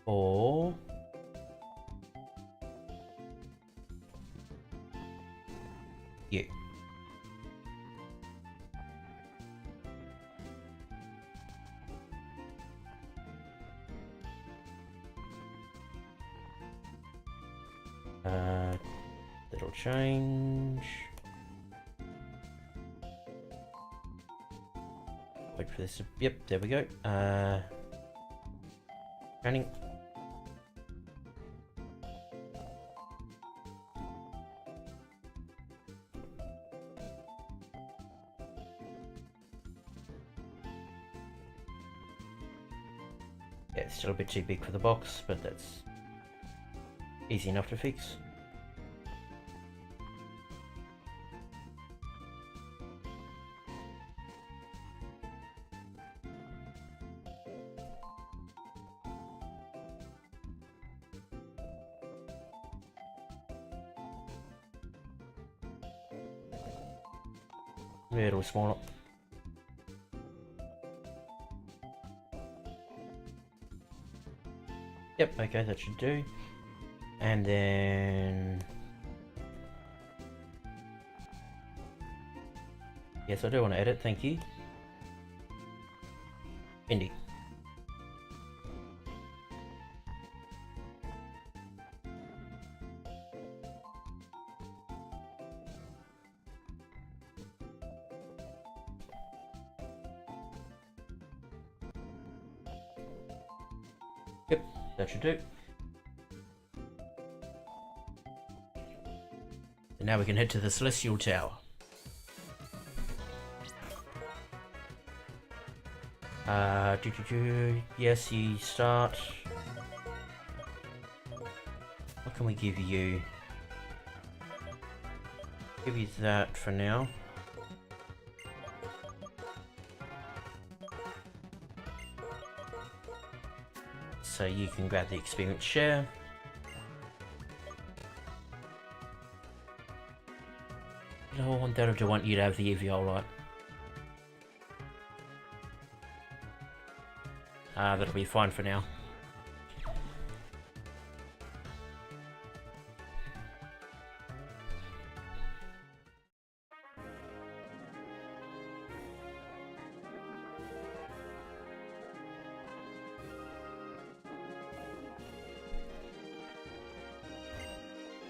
Or you. That'll change. Wait for this. Yep, there we go. Running. Yeah, it's still a bit too big for the box, but that's easy enough to fix. Yeah, it'll smaller. Yep, okay, that should do. And then... yes, I do want to edit, thank you. Indy. Yep, that should do. And now we can head to the Celestial Tower. Yes, you start. What can we give you? Give you that for now. So you can grab the experience share. No, I want that, or do I want you to have the Eviolite? That'll be fine for now.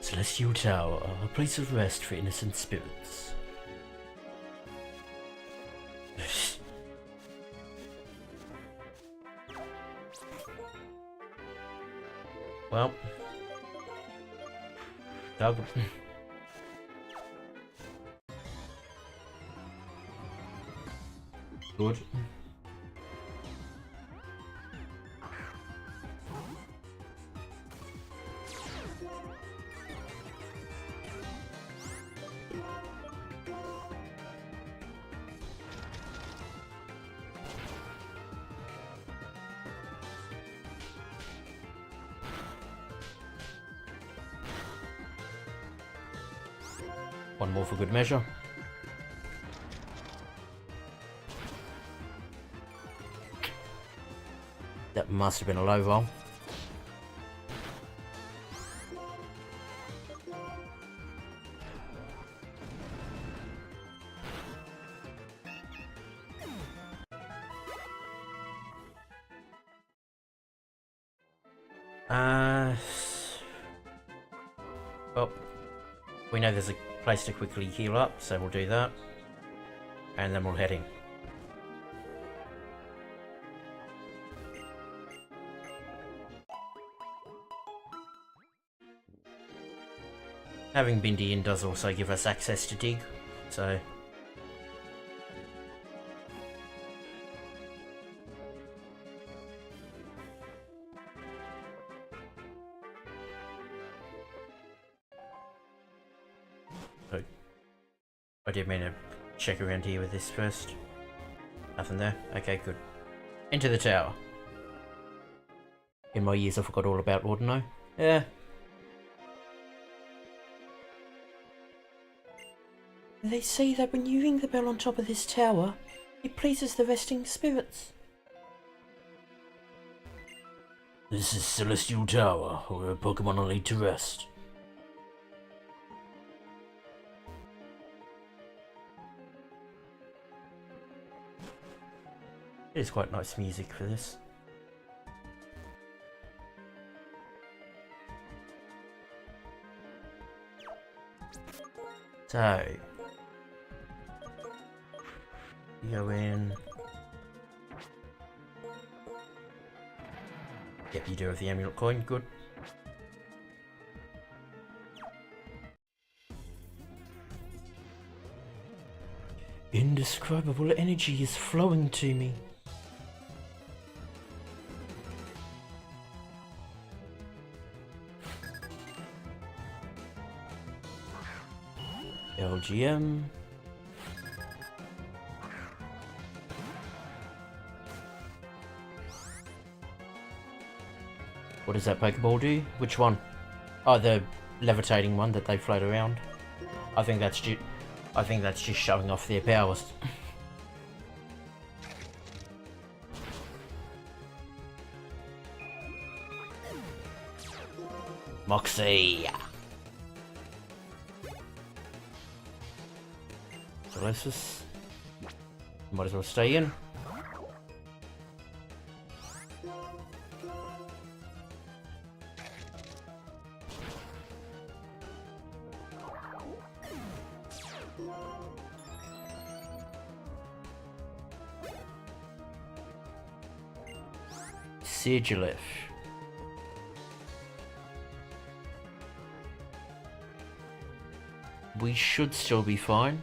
Celestial Tower, a place of rest for innocent spirits. Well, Doug. Good. One more for good measure. That must have been a low roll. Well, we know there's a place to quickly heal up, so we'll do that. And then we'll head in. Having Bindi in does also give us access to dig, so... oh. I did mean to check around here with this first. Nothing there? Okay, good. Into the tower. In my years I forgot all about Ordino. Yeah. They say that when you ring the bell on top of this tower, it pleases the resting spirits. This is Celestial Tower, where a Pokemon are laid to rest. It is quite nice music for this. So, you go in. Yep, you do have the amulet coin, good. Indescribable energy is flowing to me. LGM. What does that Pokeball do? Which one? Oh, the levitating one that they float around. I think that's just showing off their powers. Moxie. Delicious. Might as well stay in. Sigilif. We should still be fine.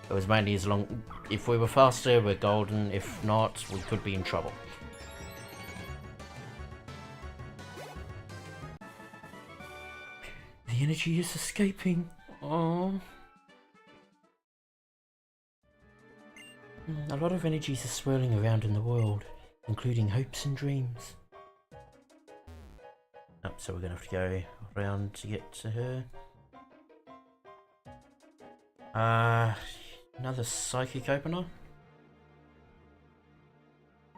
It was mainly as long... If we were faster, we're golden. If not, we could be in trouble. The energy is escaping. Oh. A lot of energies are swirling around in the world, including hopes and dreams. Oh, so we're gonna have to go around to get to her. Another psychic opener?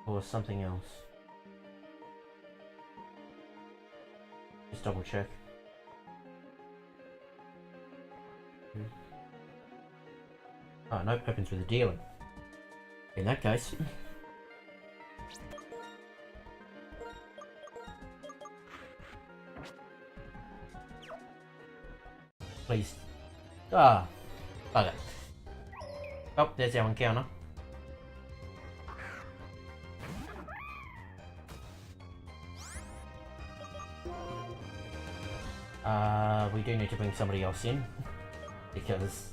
Or something else? Just double check. Oh, nope, opens with a dealing. In that case. Please. Ah. Okay. Oh, there's our encounter. We do need to bring somebody else in. Because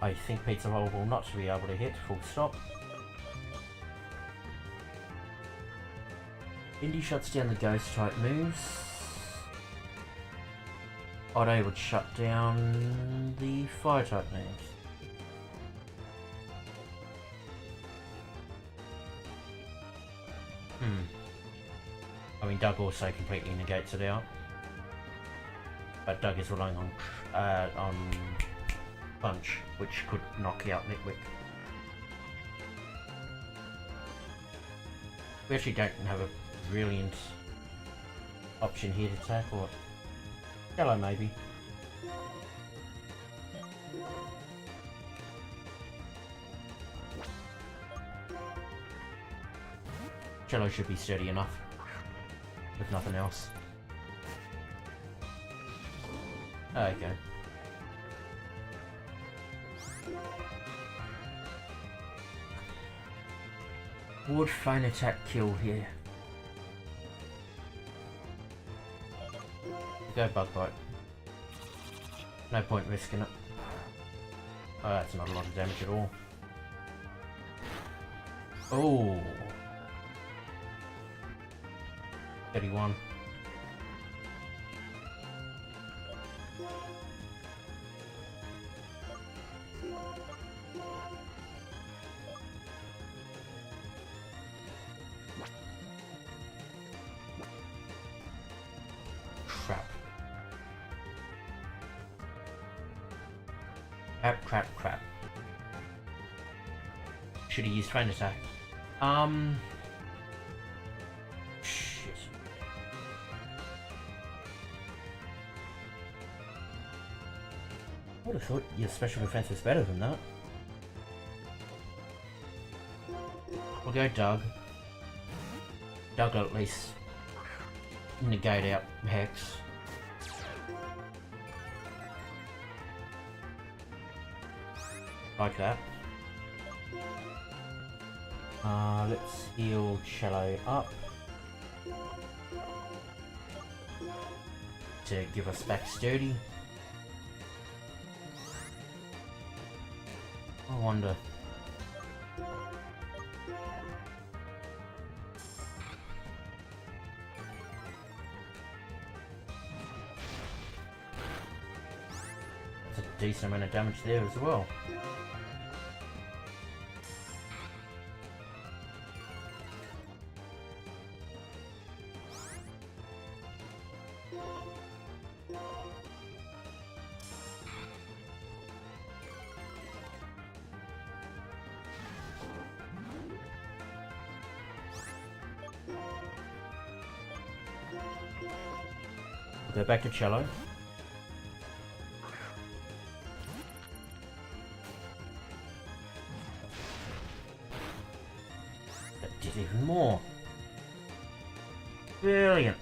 I think Pizza Roll will not be able to hit, full stop. Indy shuts down the ghost type moves. Otto would shut down the fire type moves. I mean, Doug also completely negates it out. But Doug is relying on Punch, which could knock out Litwick. We actually don't have a brilliant option here to tackle it. Hello, maybe. Cello should be sturdy enough, if nothing else. Okay. Would fine attack kill here. Go Bug Bite. No point risking it. Oh, that's not a lot of damage at all. Oh. 31. Crap. Crap. Should have used Feint Attack. Shit. I would have thought your special defense was better than that. We'll go Doug. Doug will at least negate out Hex. Like that. Let's heal Cello up to give us back sturdy. I wonder. That's a decent amount of damage there as well. Go back to cello. That did even more. Brilliant.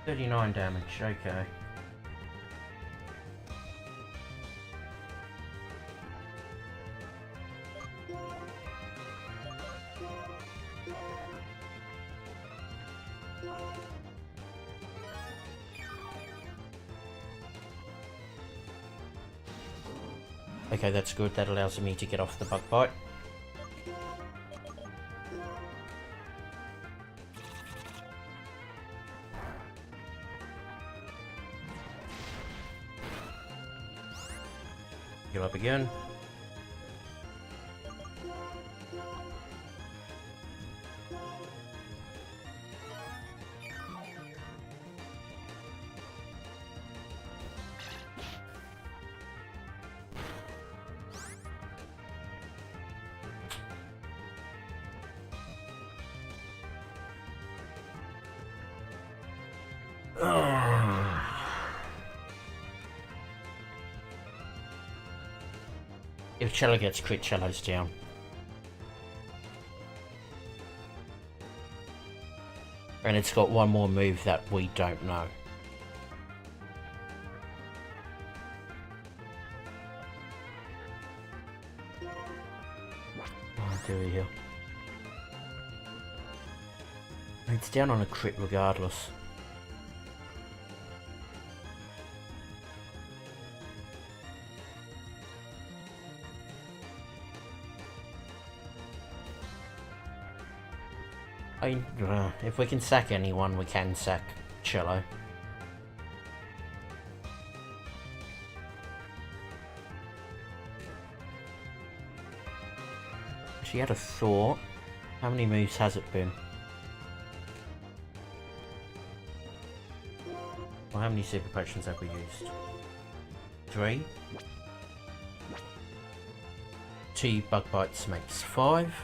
$39 damage, okay. Okay, that's good. That allows me to get off the bug bite. Heal up again. If Cello gets crit, Cello's down. And it's got one more move that we don't know. Oh, do we heal? It's down on a crit regardless. If we can sack anyone, we can sack Cello. She had a thought. How many moves has it been? Well, how many super potions have we used? 3. 2 bug bites makes 5.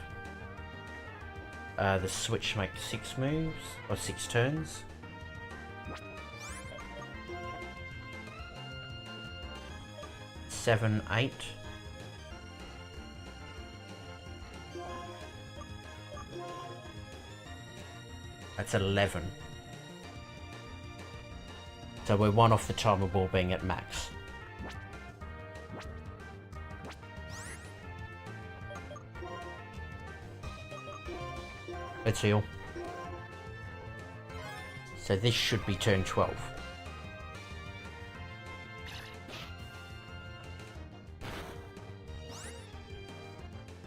The switch makes 6 moves, or 6 turns. Seven, 8. That's 11. So we're 1 off the timer ball being at max. Let's heal. So this should be turn 12.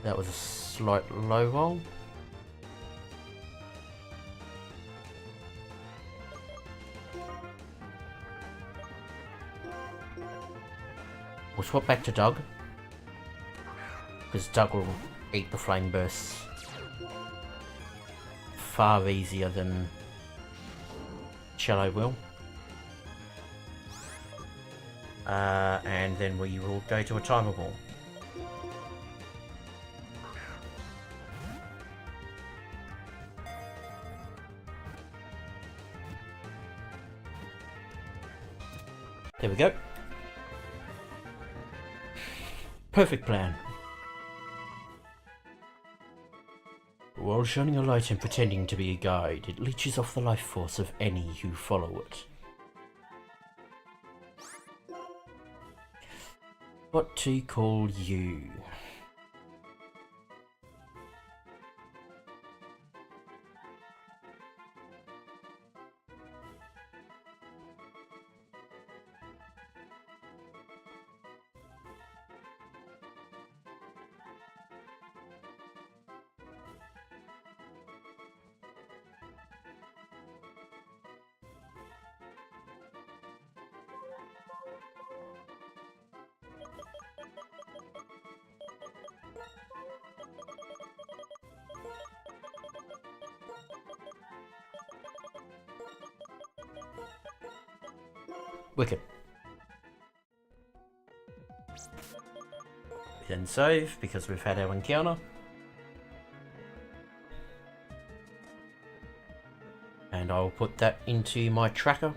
That was a slight low roll. We'll swap back to Doug, because Doug will eat the flame bursts far easier than Cello will. And then we will go to a timer ball. There we go. Perfect plan. While shining a light and pretending to be a guide, it leeches off the life force of any who follow it. What to call you? Wicked. We then save because we've had our encounter. And I'll put that into my tracker.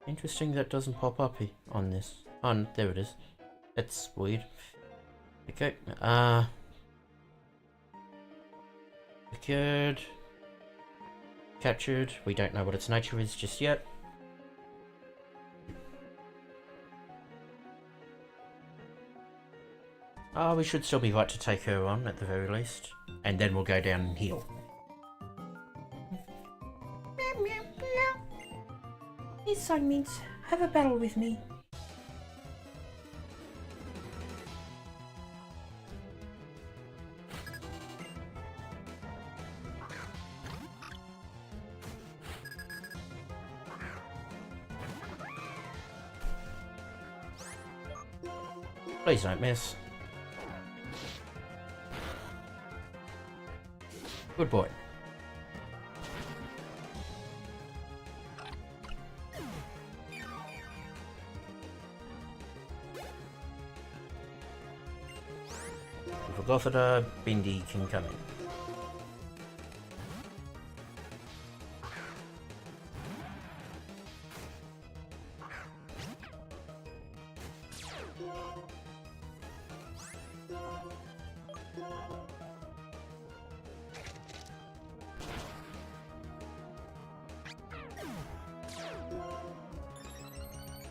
Interesting that doesn't pop up on this. Oh, there it is. That's weird. Okay. Secured. Captured. We don't know what its nature is just yet. We should still be right to take her on at the very least. And then we'll go down and heal. These song means have a battle with me. Please don't miss. Good boy. For Gothita, Bindi can come in.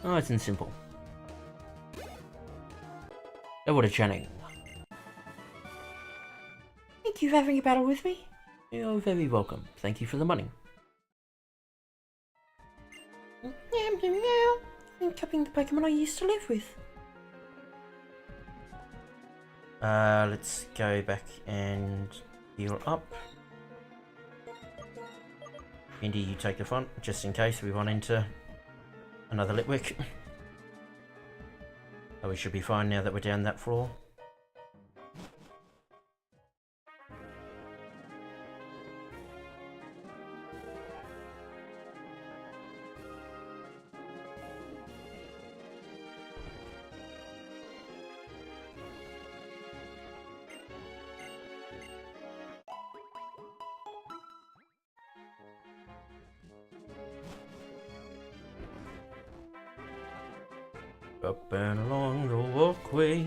Nice and simple. What a Channing. Thank you for having a battle with me. You're very welcome. Thank you for the money. I'm copying the Pokemon I used to live with. Let's go back and heal up. Indy, you take the front, just in case we run into another Litwick. Oh, we should be fine now that we're down that floor. Up and along the walkway.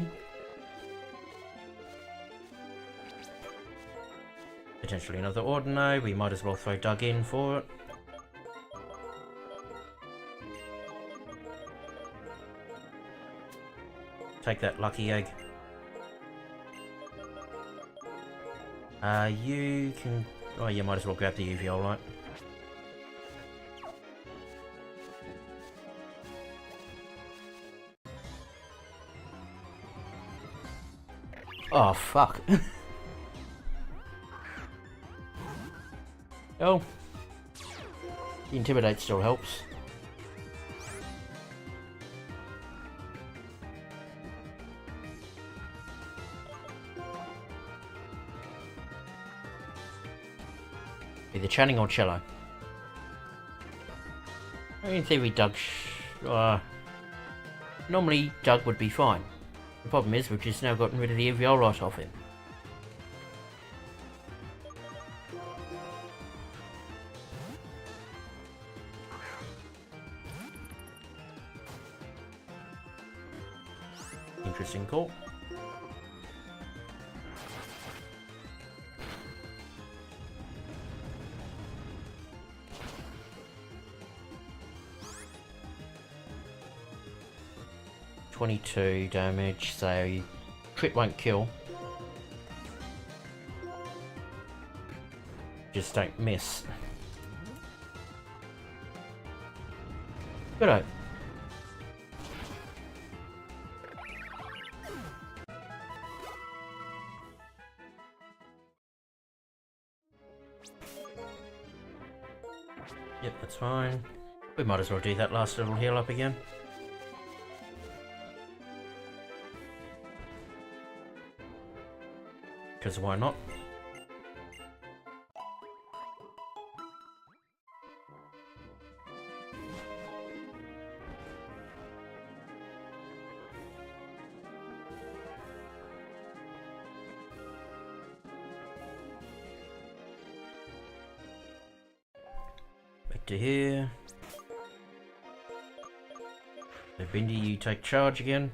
Potentially another Ordinary, we might as well throw Doug in for it. Take that lucky egg. You can... Oh, you might as well grab the UV, right? Oh, fuck. Oh. The Intimidate still helps. Either Channing or Cello. In theory, Doug... normally, Doug would be fine. The problem is, we've just now gotten rid of the Eviolite off him. Interesting call. .22 damage, so crit won't kill. Just don't miss. Good. Yep, that's fine. We might as well do that last little heal up again. Because why not? Back to here. So Bindi, you take charge again.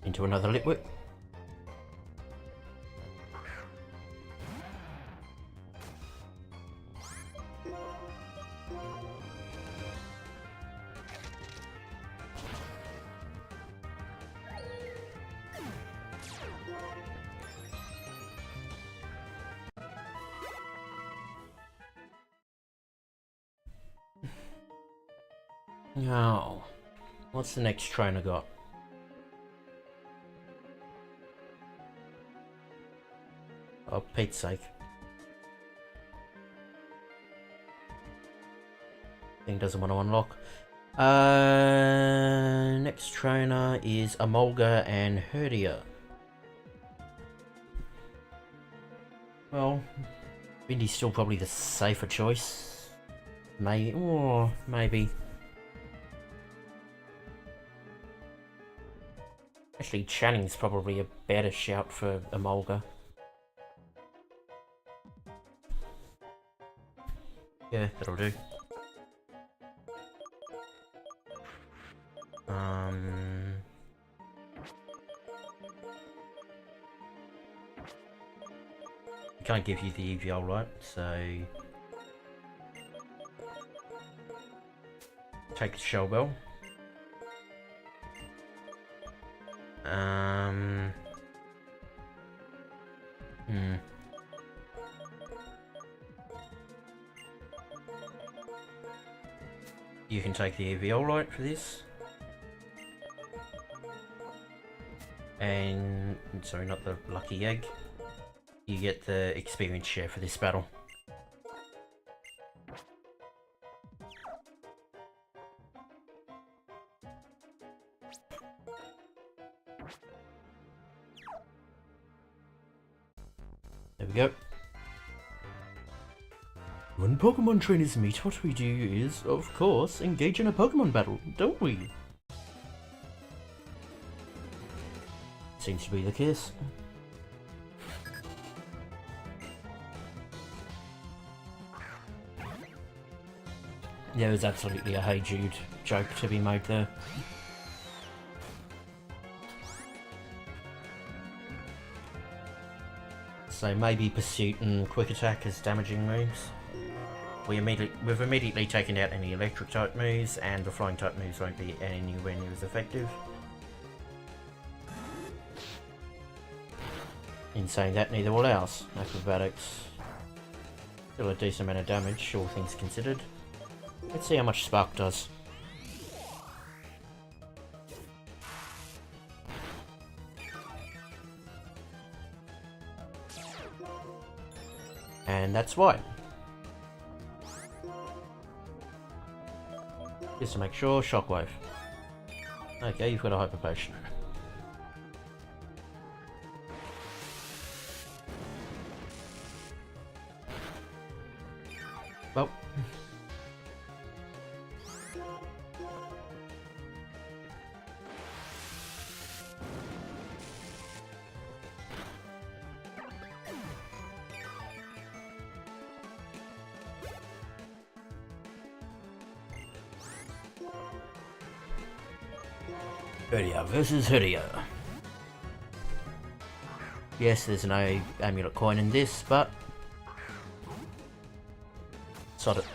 Into another Litwick. Now, what's the next trainer got? Oh, Pete's sake. Thing doesn't want to unlock. Next trainer is Amolga and Herdia. Well, Bindy's still probably the safer choice. Maybe, or maybe. Actually, Channing's probably a better shout for Amolga. Yeah, that'll do. Can't give you the EVL, right? So take the Shell Bell. You can take the Eviolite for this. And, sorry, not the Lucky Egg. You get the experience share for this battle. There we go. When Pokemon trainers meet, what we do is, of course, engage in a Pokemon battle, don't we? Seems to be the case. There was absolutely a Hey Jude joke to be made there. So maybe Pursuit and Quick Attack as damaging moves. We've immediately taken out any electric type moves, and the flying type moves won't be anywhere near as effective. In saying that, neither will ours. Acrobatics. Still a decent amount of damage, all things considered. Let's see how much Spark does. And that's why. Just to make sure, Shockwave. Okay, you've got a Hyper Potion. Well. Herdia versus Herdia. Yes, there's no amulet coin in this, but sod it.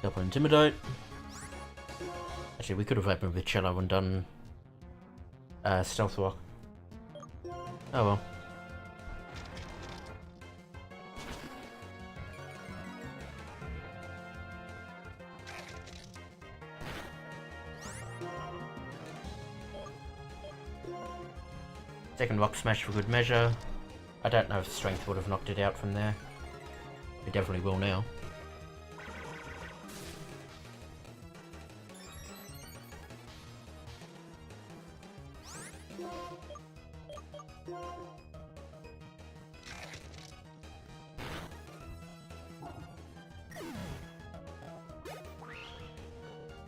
Double Intimidate. Actually, we could have opened with Cello and done Stealth Walk. Oh well. Second Rock Smash for good measure. I don't know if Strength would have knocked it out from there. It definitely will now.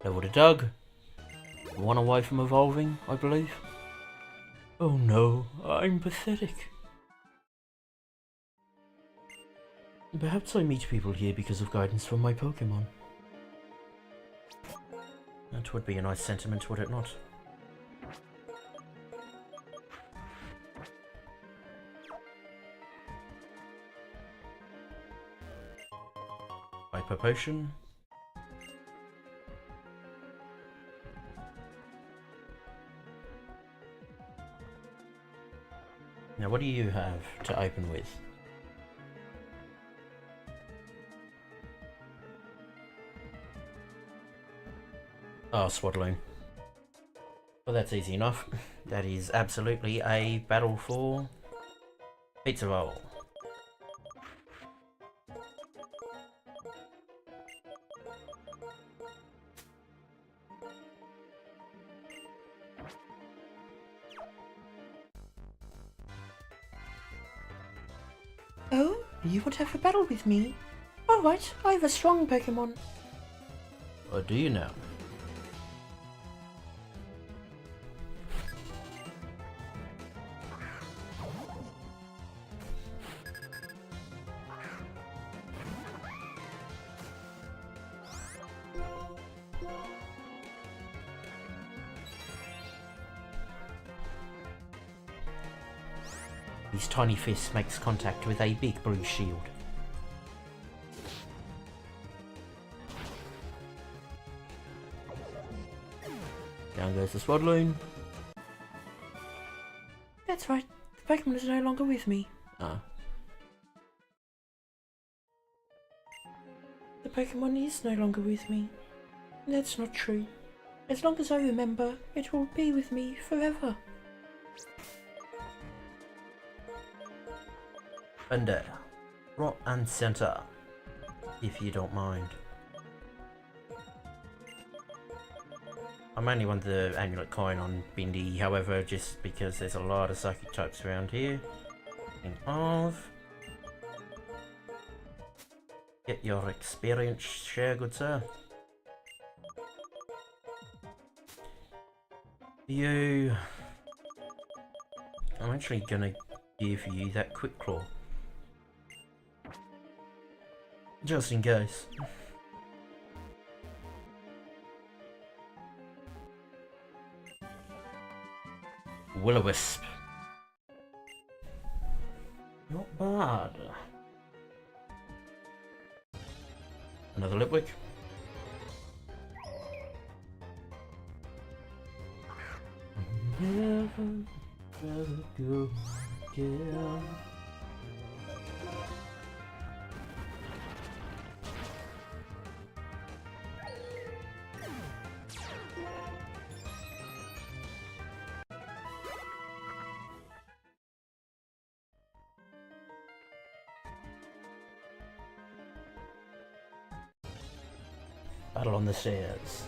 Level to Doug. One away from evolving, I believe. Oh no, I'm pathetic. Perhaps I meet people here because of guidance from my Pokémon. That would be a nice sentiment, would it not? Hyper Potion. Now what do you have to open with? Oh, Swaddling. Well, that's easy enough. That is absolutely a battle for Pizza Roll. Oh, you want to have a battle with me? Alright, I have a strong Pokemon. Or do you now? His tiny fist makes contact with a big blue shield. Down goes the Swaddling. That's right, the Pokemon is no longer with me. Ah. The Pokemon is no longer with me. That's not true. As long as I remember, it will be with me forever. Thunder, right and center, if you don't mind. I mainly want the amulet coin on Bindi, however, just because there's a lot of psychic types around here. Think of. Get your experience share, good sir. You. I'm actually gonna give you that Quick Claw. Just in case. Will-O-Wisp. Not bad. Another Lipwick. Never go again. Battle on the stairs.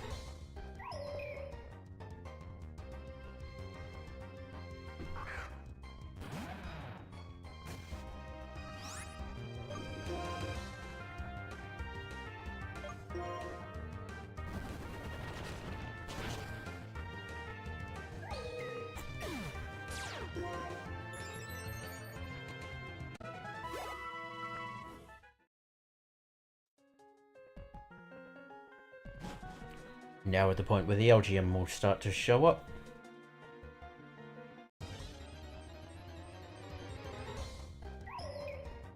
Now at the point where the LGM will start to show up.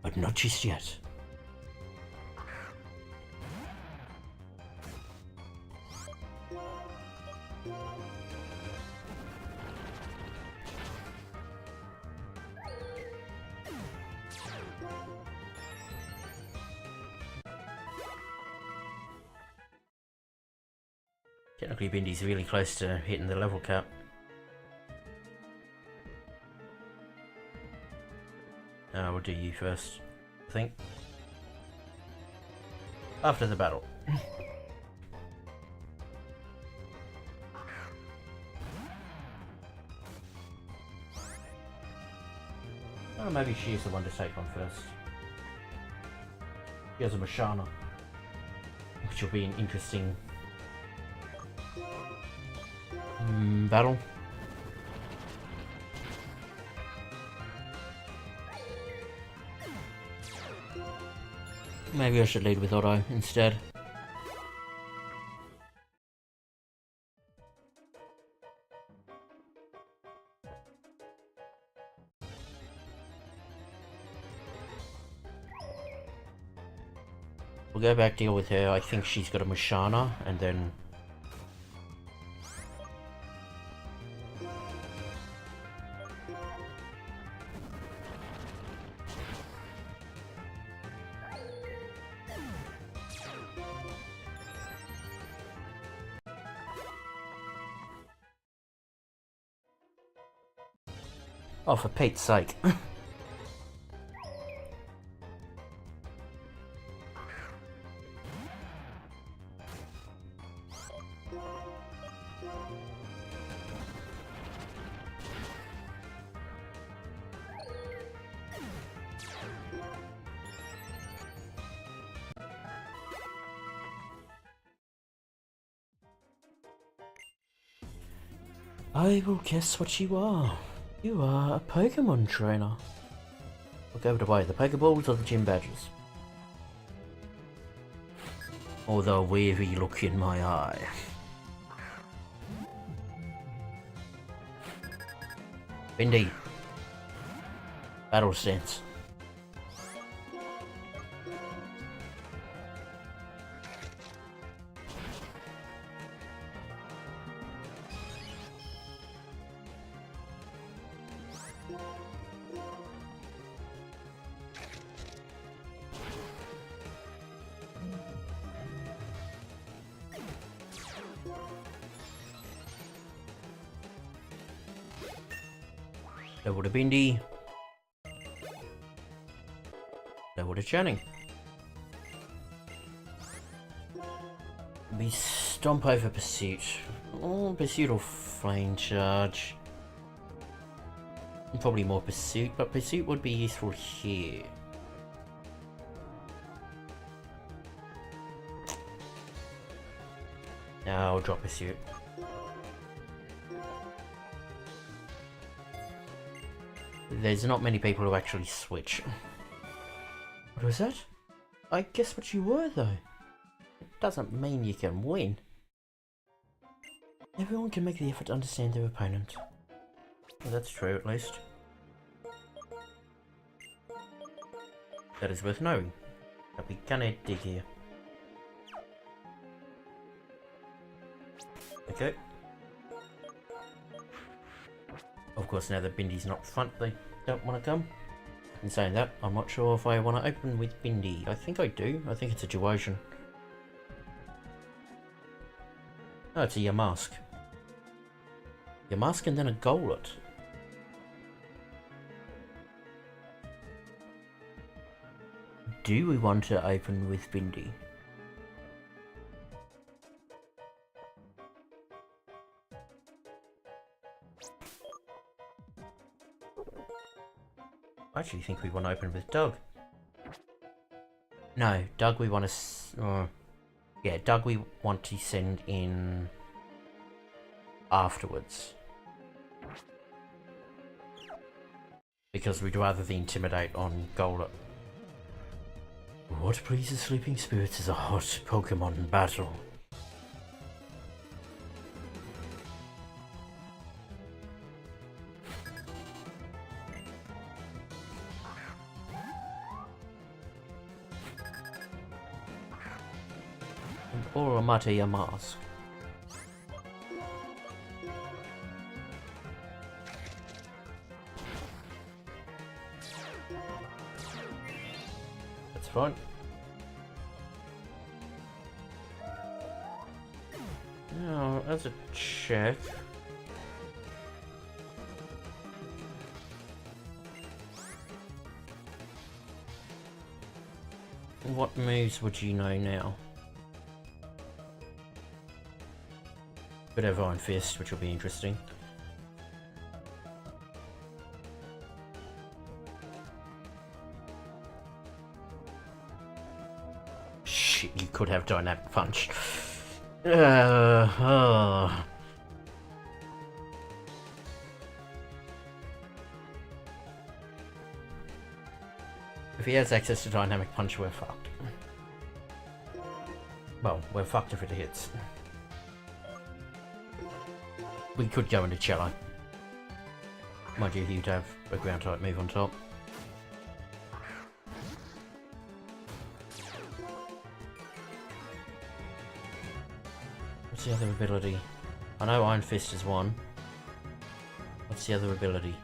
But not just yet. Technically, Bindi's really close to hitting the level cap. We'll do you first, I think. After the battle. Oh, maybe she is the one to take on first. She has a Mashana, which will be an interesting battle. Maybe I should lead with Otto instead. We'll go back, deal with her. I think she's got a Mashana, and then... Oh, for Pete's sake. I will guess what you are. You are a Pokemon trainer. Look over the way, the Pokeballs or the gym badges? Or the weary look in my eye. Bindi. Battle stance. Level to Bindi. Level to Channing. We stomp over Pursuit. Oh, Pursuit or Flame Charge. Probably more Pursuit, but Pursuit would be useful here. Now I'll drop Pursuit. There's not many people who actually switch. What was that? I guess what you were, though. It doesn't mean you can win. Everyone can make the effort to understand their opponent. Well, that's true, at least. That is worth knowing. But we gonna dig here. Okay. Of course, now that Bindi's not front, they don't want to come. In saying that, I'm not sure if I want to open with Bindi. I think I do. I think it's a duation. Oh, it's a Yamask. Yamask and then a Golett. Do we want to open with Bindi? I actually think we want to open with Doug. No, Doug we want to... yeah, Doug we want to send in afterwards. Because we'd rather the Intimidate on Golett. What pleases sleeping spirits is a hot Pokemon battle. Or a Mattia mask. That's fine. Now, as a check. what moves would you know now? Could have Iron Fist, which will be interesting. Shit, you could have Dynamic Punch. If he has access to Dynamic Punch, we're fucked. Well, we're fucked if it hits. We could go into Cello. Mind you, he'd have a ground type move on top. What's the other ability? I know Iron Fist is one. What's the other ability?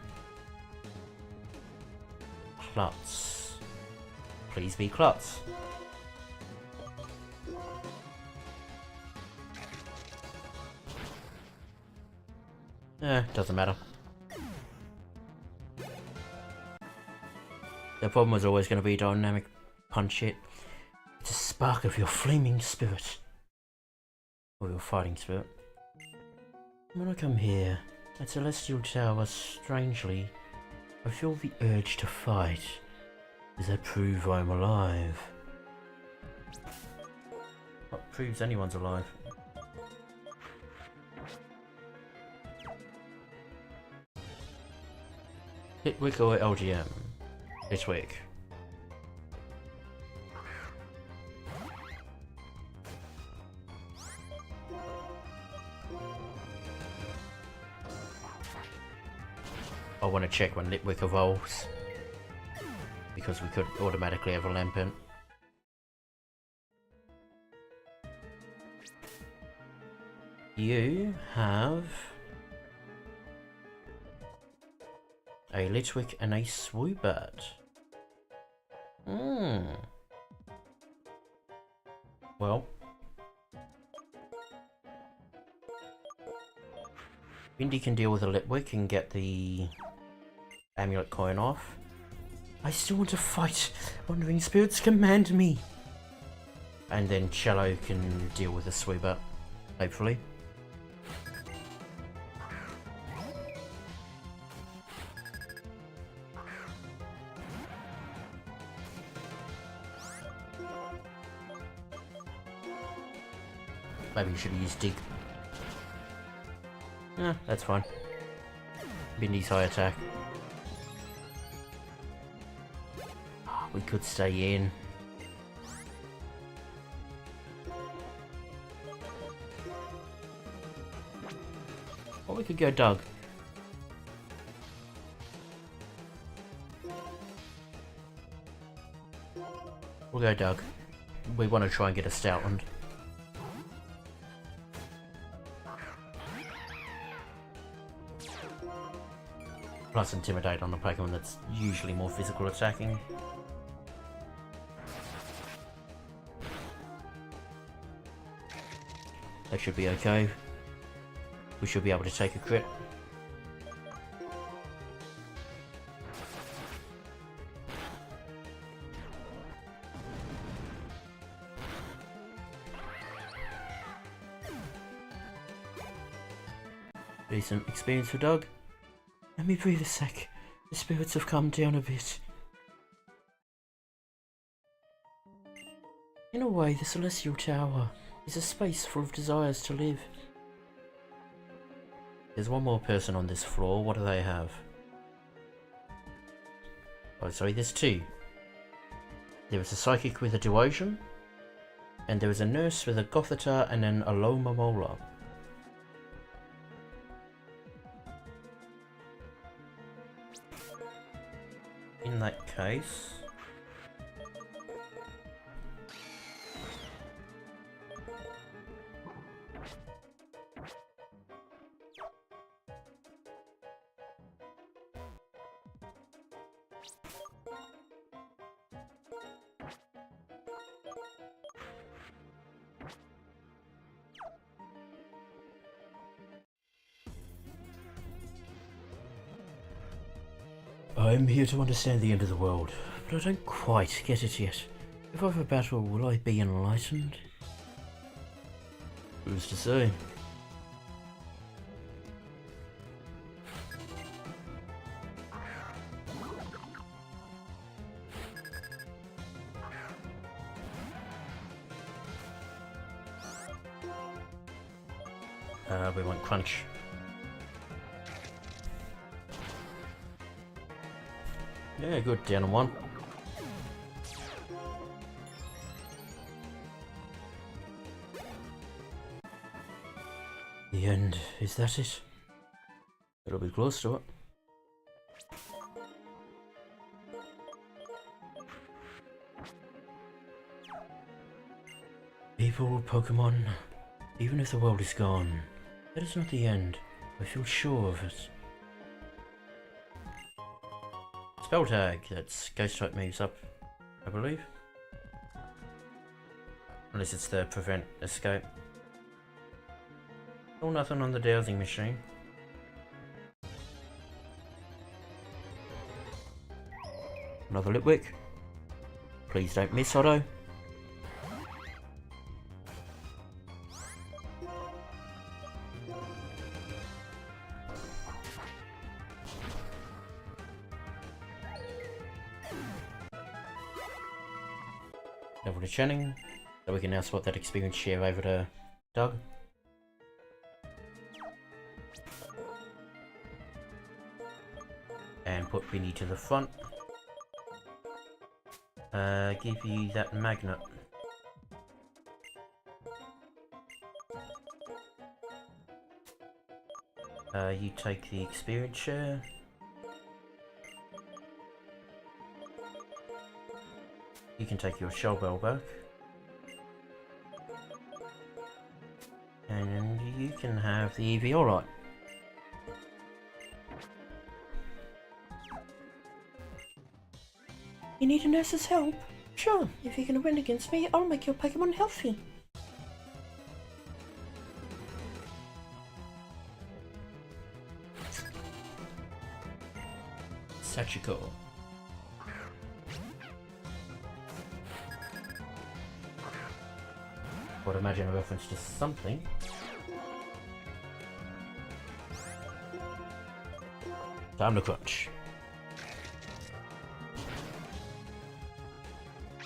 Klutz. Please be Klutz. Doesn't matter. The problem was always going to be Dynamic Punch it. It's a spark of your flaming spirit. Or your fighting spirit. When I come here, at Celestial Tower, strangely, I feel the urge to fight. Does that prove I'm alive? What proves anyone's alive? Litwick or LGM? Litwick. I want to check when Litwick evolves, because we could automatically have a Lampent. You have a Litwick and a Swoobat. Well, Bindi can deal with a Litwick and get the amulet coin off. I still want to fight. Wandering spirits command me. And then Cello can deal with a Swoobat, hopefully. Maybe you should have used Dig. Yeah, that's fine. Bindi's high attack. We could stay in. Or we could go Doug. We'll go Doug. We want to try and get a Stoutland. Plus Intimidate on a Pokemon that's usually more physical attacking. That should be okay. We should be able to take a crit. Decent experience for Doug. Let me breathe a sec. The spirits have calmed down a bit. In a way, the Celestial Tower is a space full of desires to live. There's one more person on this floor. What do they have? Oh, sorry, there's two. There was a Psychic with a Duosion, and there was a Nurse with a Gothita and an Alomomola. In that case, I'm here to understand the end of the world, but I don't quite get it yet. If I have a battle, will I be enlightened? Who's to say? We want Crunch. Yeah, good, down on one. The end, is that it? It'll be close to it. People, Pokemon, even if the world is gone, that is not the end. I feel sure of it. Spell tag, that's ghost type moves up, I believe. Unless it's the prevent escape. Still nothing on the dowsing machine. Another Litwick. Please don't miss, Otto. Over to Channing, so we can now swap that experience share over to Doug. And put Winnie to the front. Give you that magnet. You take the experience share. You can take your shell bell back. And you can have the EV, alright. You need a nurse's help? Sure, if you're gonna win against me, I'll make your Pokemon healthy. Sachiko. Would imagine a reference to something. Time to crunch.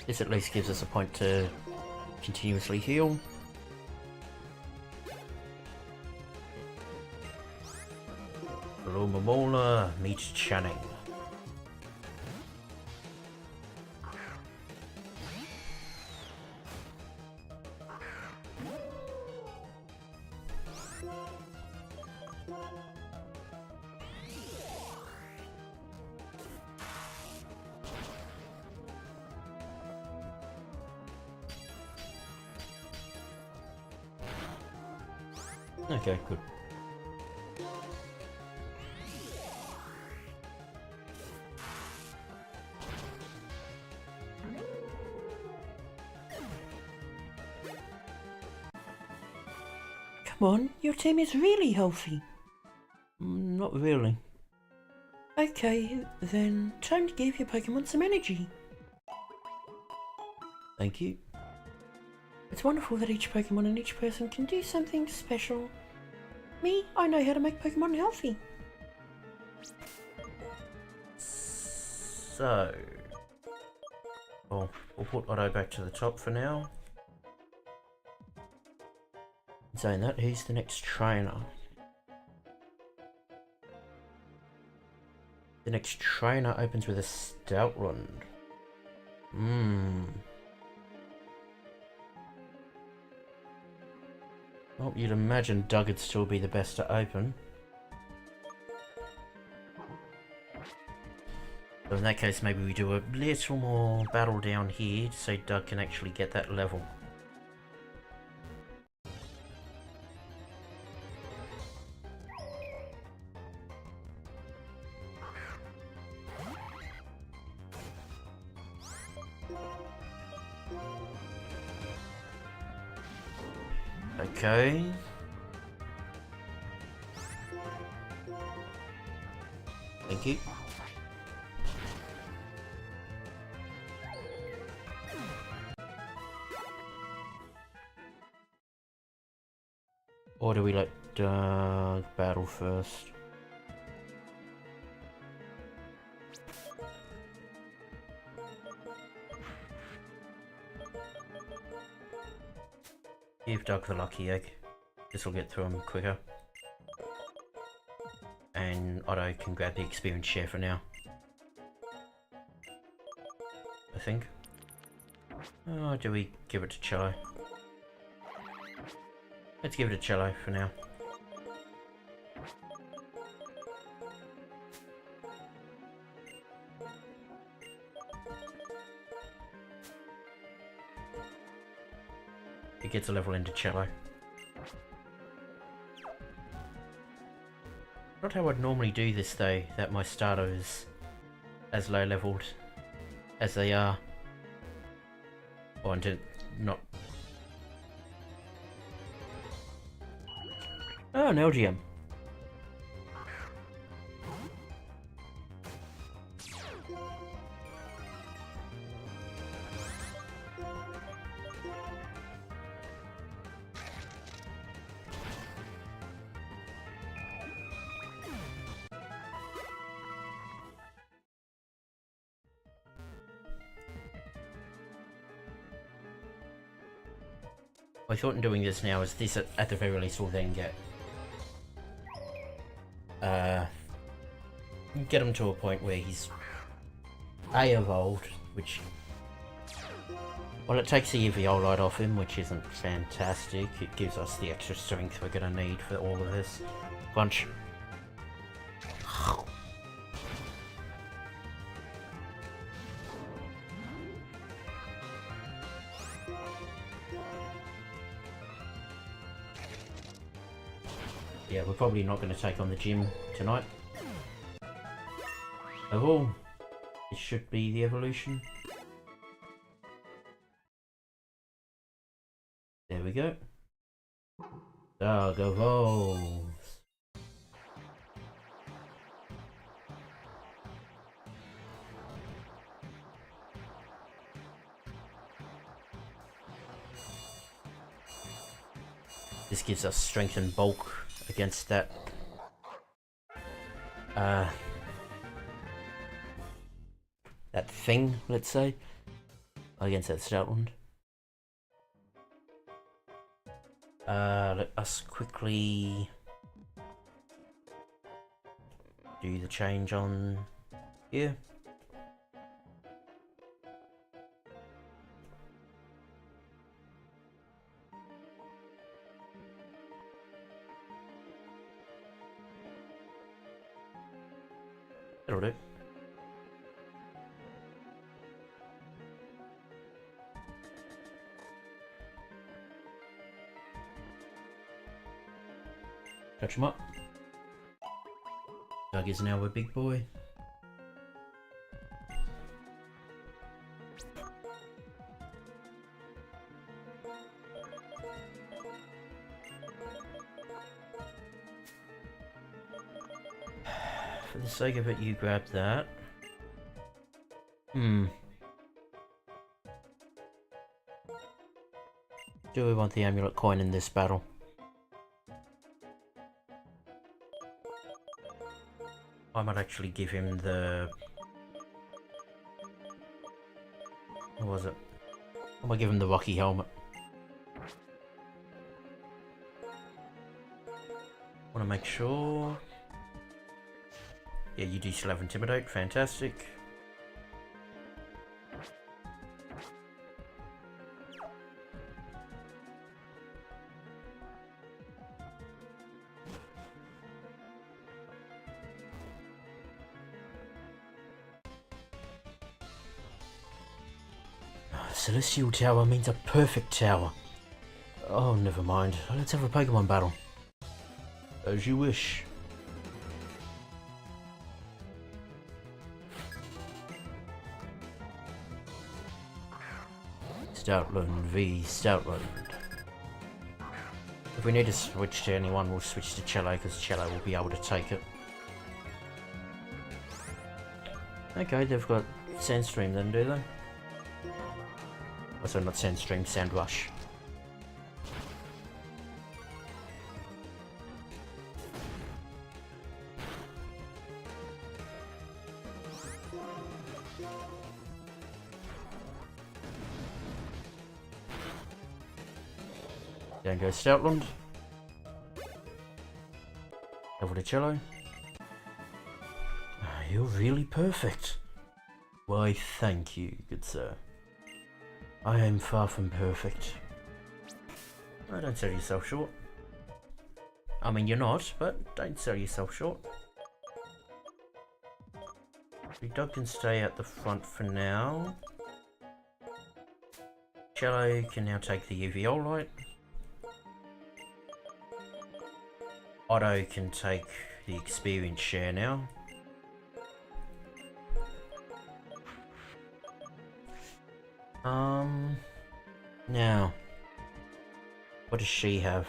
This at least gives us a point to continuously heal. Hello, Momola, meet Channing. Okay, good. Come on, your team is really healthy. Not really. Okay, then time to give your Pokemon some energy. Thank you. It's wonderful that each Pokemon and each person can do something special. Me, I know how to make Pokemon healthy. So, well, we'll put Otto back to the top for now. Saying that, who's the next trainer? The next trainer opens with a Stoutland. Well, you'd imagine Doug would still be the best to open. So in that case, maybe we do a little more battle down here so Doug can actually get that level. Okay. Thank you. Or do we let Doug battle first? Give Doug the lucky egg. This will get through him quicker. And Otto can grab the experience share for now. I think. Oh, do we give it to Cello? Let's give it to Cello for now. It gets a level into Cello. Not how I'd normally do this though, that my starter is as low leveled as they are. Or not. Oh, an LGM. I thought in doing this now is this at the very least will then get him to a point where he's evolved, which, well, it takes the Eviolite off him, which isn't fantastic. It gives us the extra strength we're gonna need for all of this. Punch. Yeah, we're probably not going to take on the gym tonight. Oh, this should be the evolution. There we go. Dog evolves. This gives us strength and bulk against that that thing, let's say, against that Stoutland. Let us quickly do the change on here. That'll do. Touch him up. Doug is now a big boy. For the sake of it, you grab that. Do we want the amulet coin in this battle? I might actually give him the... What was it? I might give him the Rocky helmet. Want to make sure... Yeah, you do still have Intimidate, fantastic. Celestial Tower means a perfect tower. Oh, never mind. Let's have a Pokemon battle. As you wish. Stoutland v Stoutland. If we need to switch to anyone, we'll switch to Cello, because Cello will be able to take it. Okay, they've got Sandstream then, do they? Also not Sandstream, Sandrush. Down goes Stoutland. Over to Cello. You're really perfect. Why, thank you, good sir. I am far from perfect. Oh, don't sell yourself short. I mean, you're not, but don't sell yourself short. Big Dog can stay at the front for now. Cello can now take the UV light. Otto can take the experience share now. Now, what does she have?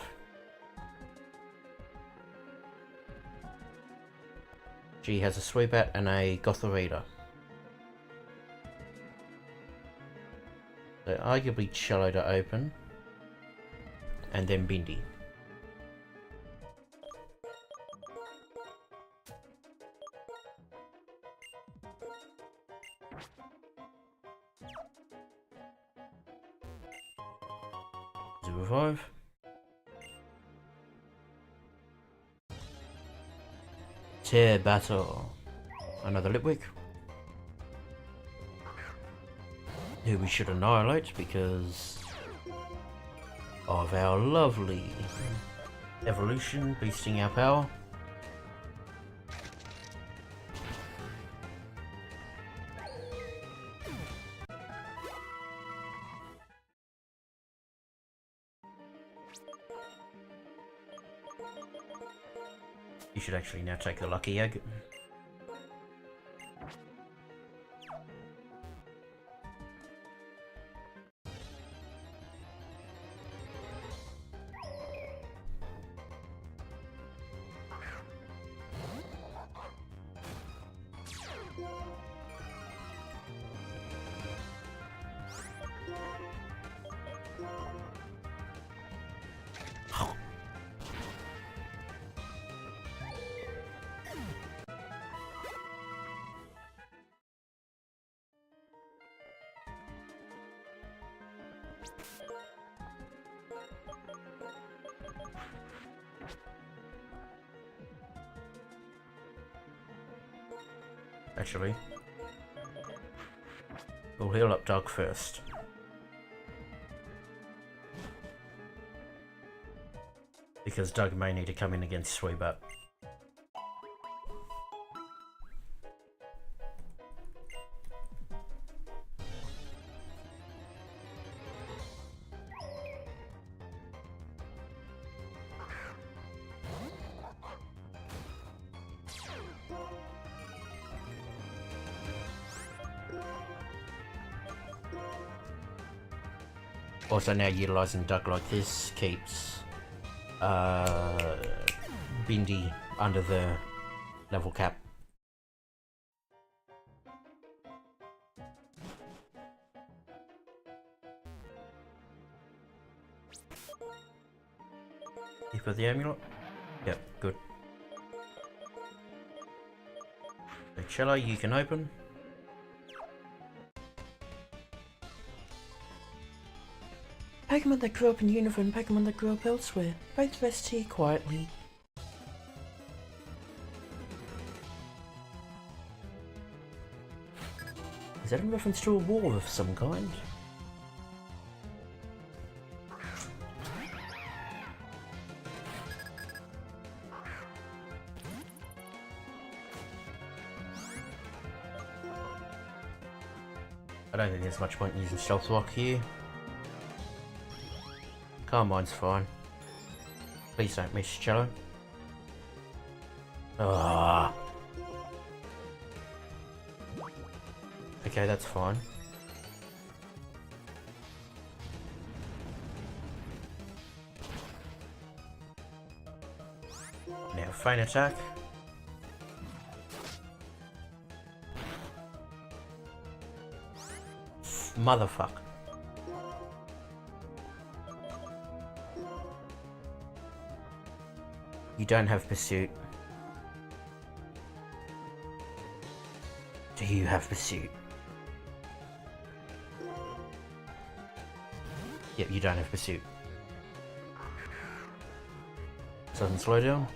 She has a Sweepat and a Gothorita. So arguably Cello to open, and then Bindi. Revive. Tear Battle. Another Litwick. Who we should annihilate because of our lovely evolution boosting our power. You should actually now take the lucky egg. Actually, we'll heal up Doug first. Because Doug may need to come in against Sweepat. Also now utilising Doug like this keeps Bindi under the level cap. You put the amulet? Yep, good. So Cello, you can open. Pokemon that grew up in Unova and Pokemon that grew up elsewhere. Both rest here quietly. Is that in reference to a war of some kind? I don't think there's much point in using Stealth Rock here. Carmine's fine. Please don't miss, Cello. Ah. Okay, that's fine. Now, feint attack. Motherfuck. You don't have pursuit. Do you have pursuit? Yep, you don't have pursuit. Doesn't slow down.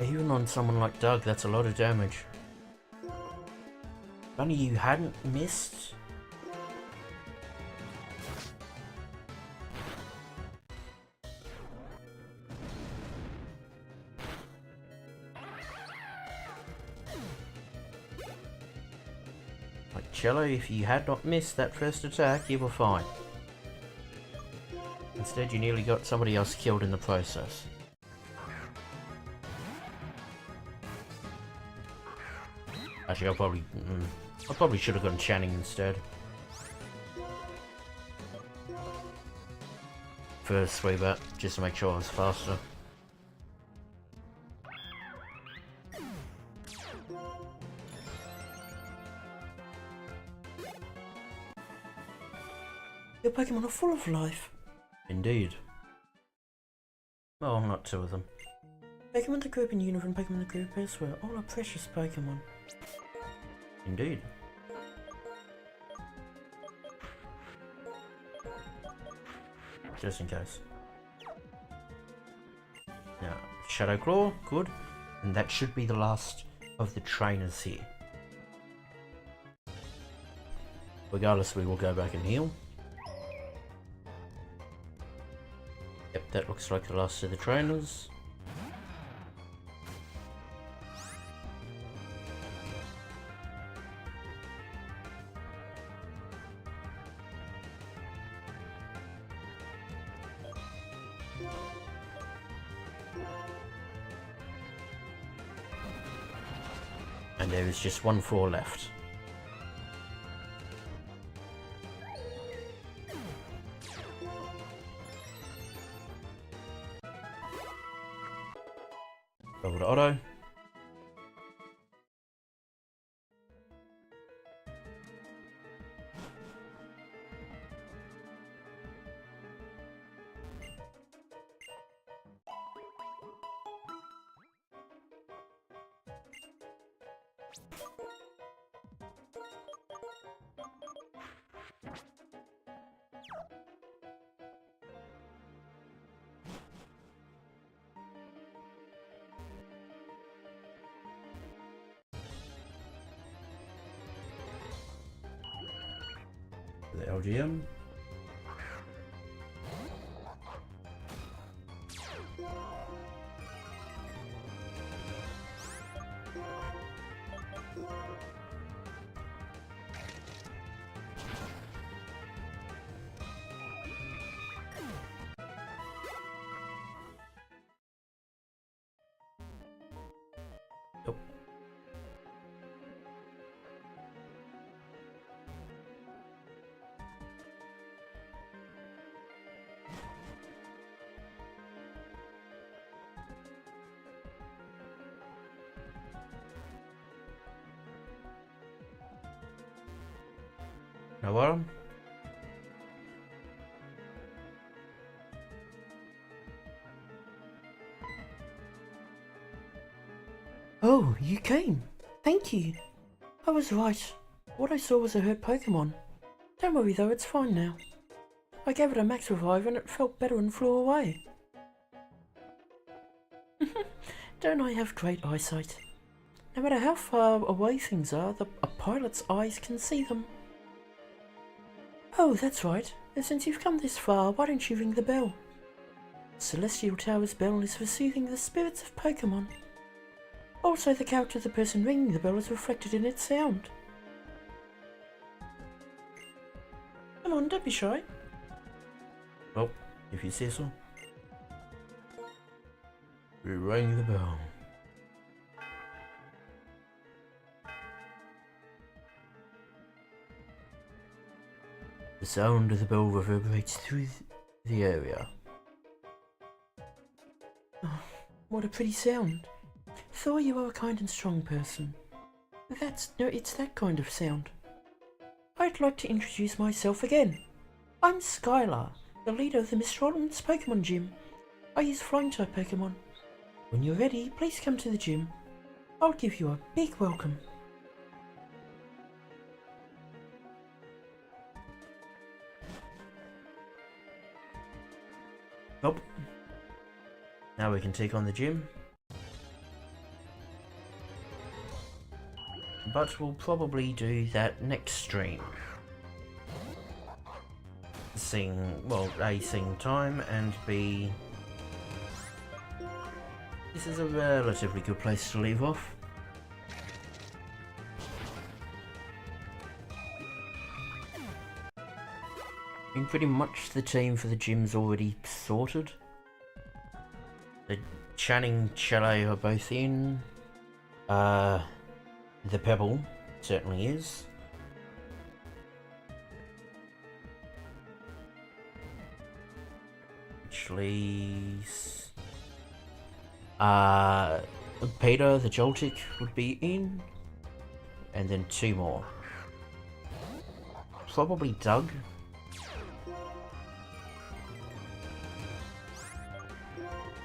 Even on someone like Doug, that's a lot of damage. If only you hadn't missed. Like Cello, if you had not missed that first attack, you were fine. Instead, you nearly got somebody else killed in the process. Actually, I probably should have gone Channing instead. First way back, just to make sure I was faster. Your Pokemon are full of life. Indeed. Well, not two of them. Pokemon the group in Unova and Pokemon the group elsewhere all are precious Pokemon. Indeed. Just in case. Now, Shadow Claw, good. And that should be the last of the trainers here. Regardless, we will go back and heal. Yep, that looks like the last of the trainers. And there is just one floor left. Over to Otto. The LGM. Yep. Now what? Oh, you came. Thank you. I was right. What I saw was a hurt Pokemon. Don't worry though, it's fine now. I gave it a max revive and it felt better and flew away. Don't I have great eyesight? No matter how far away things are, a pilot's eyes can see them. Oh, that's right. And since you've come this far, why don't you ring the bell? Celestial Tower's bell is for soothing the spirits of Pokemon. Also, the character of the person ringing the bell is reflected in its sound. Come on, don't be shy. Well, if you say so. We rang the bell. The sound of the bell reverberates through the area. Oh, what a pretty sound. Thor, you are a kind and strong person. It's that kind of sound. I'd like to introduce myself again. I'm Skyla, the leader of the Mistralton's Pokémon Gym. I use flying type Pokémon. When you're ready, please come to the gym. I'll give you a big welcome. Nope. Now we can take on the gym. But we'll probably do that next stream. A, seeing time, and B, this is a relatively good place to leave off. I mean, pretty much the team for the gym's already sorted. The Channing Chalet are both in. The Pebble certainly is. Which leaves... Peter the Joltic would be in. And then 2 more. Probably Doug.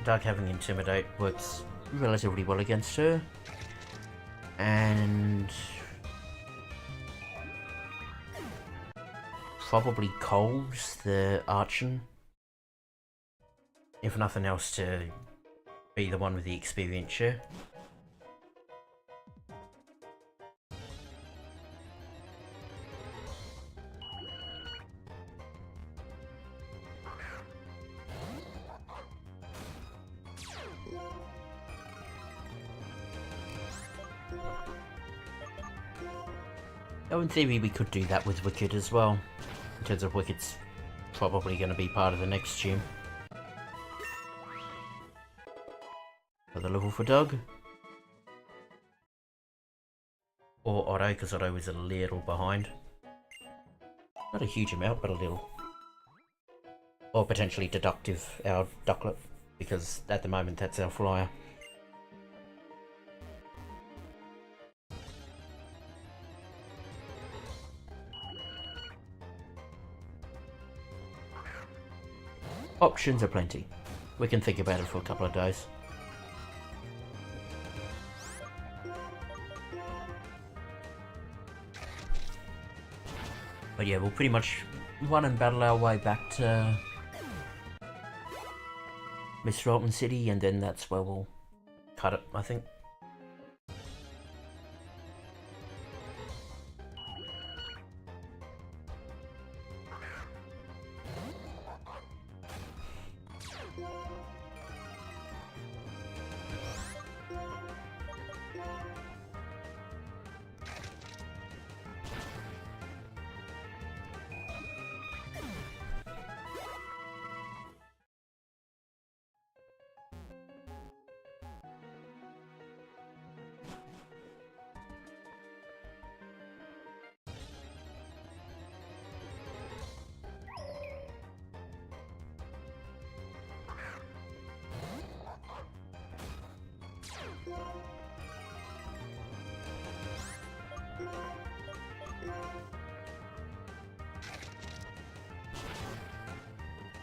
Doug having Intimidate works relatively well against her. And probably Coles, the Archon. If nothing else, to be the one with the experience share. Oh, in theory we could do that with Wicked as well. In terms of Wicked's probably going to be part of the next gym. Another level for Doug. Or Otto, because Otto is a little behind. Not a huge amount, but a little. Or potentially Deductive, our Ducklet, because at the moment that's our flyer. Options are plenty. We can think about it for a couple of days. But yeah, we'll pretty much run and battle our way back to Mistralton City, and then that's where we'll cut it, I think.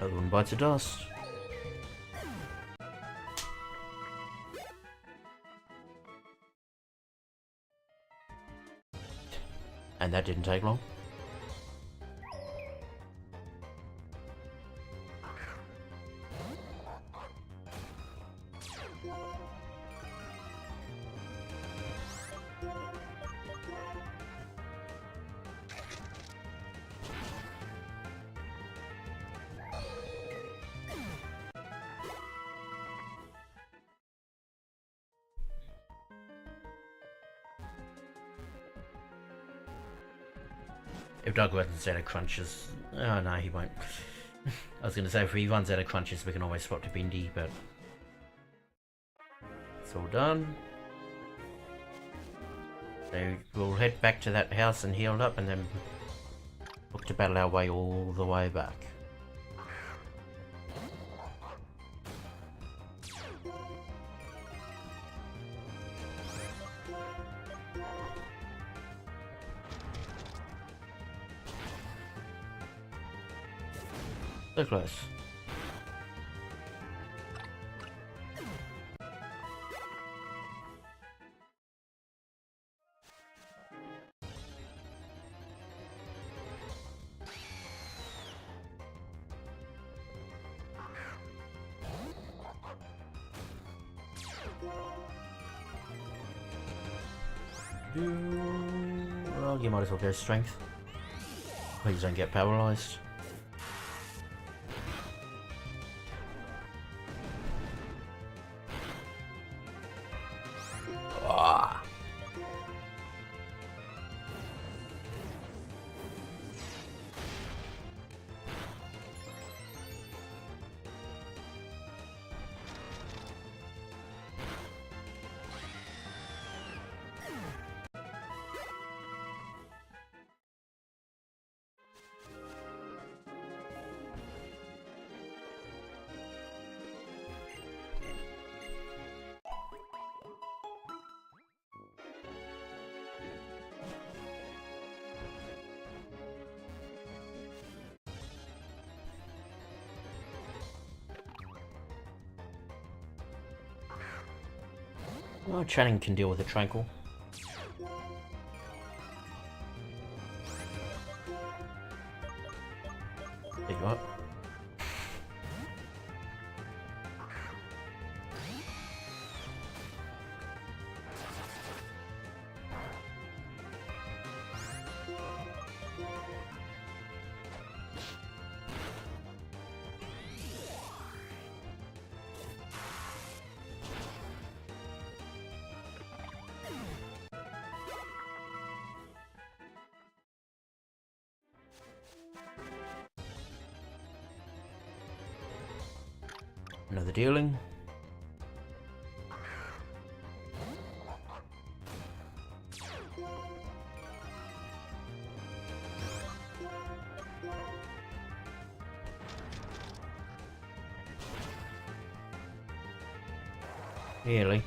Another one bites the dust. And that didn't take long. If Doug runs out of crunches... Oh no, he won't. I was going to say, if he runs out of crunches, we can always swap to Bindi, but... It's all done. So we'll head back to that house and heal up, and then look to battle our way all the way back. So close. Well, you might as well go strength. Please don't get paralysed. Ah. Well, Channing can deal with a tranquil. There you are. Another dealing. Really?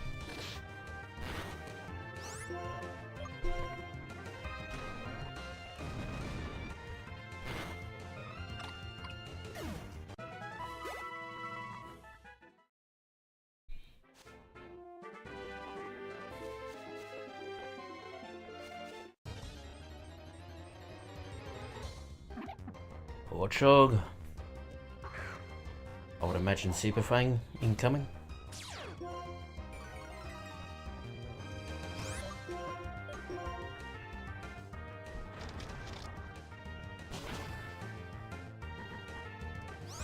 Warchog. I would imagine Super Fang incoming.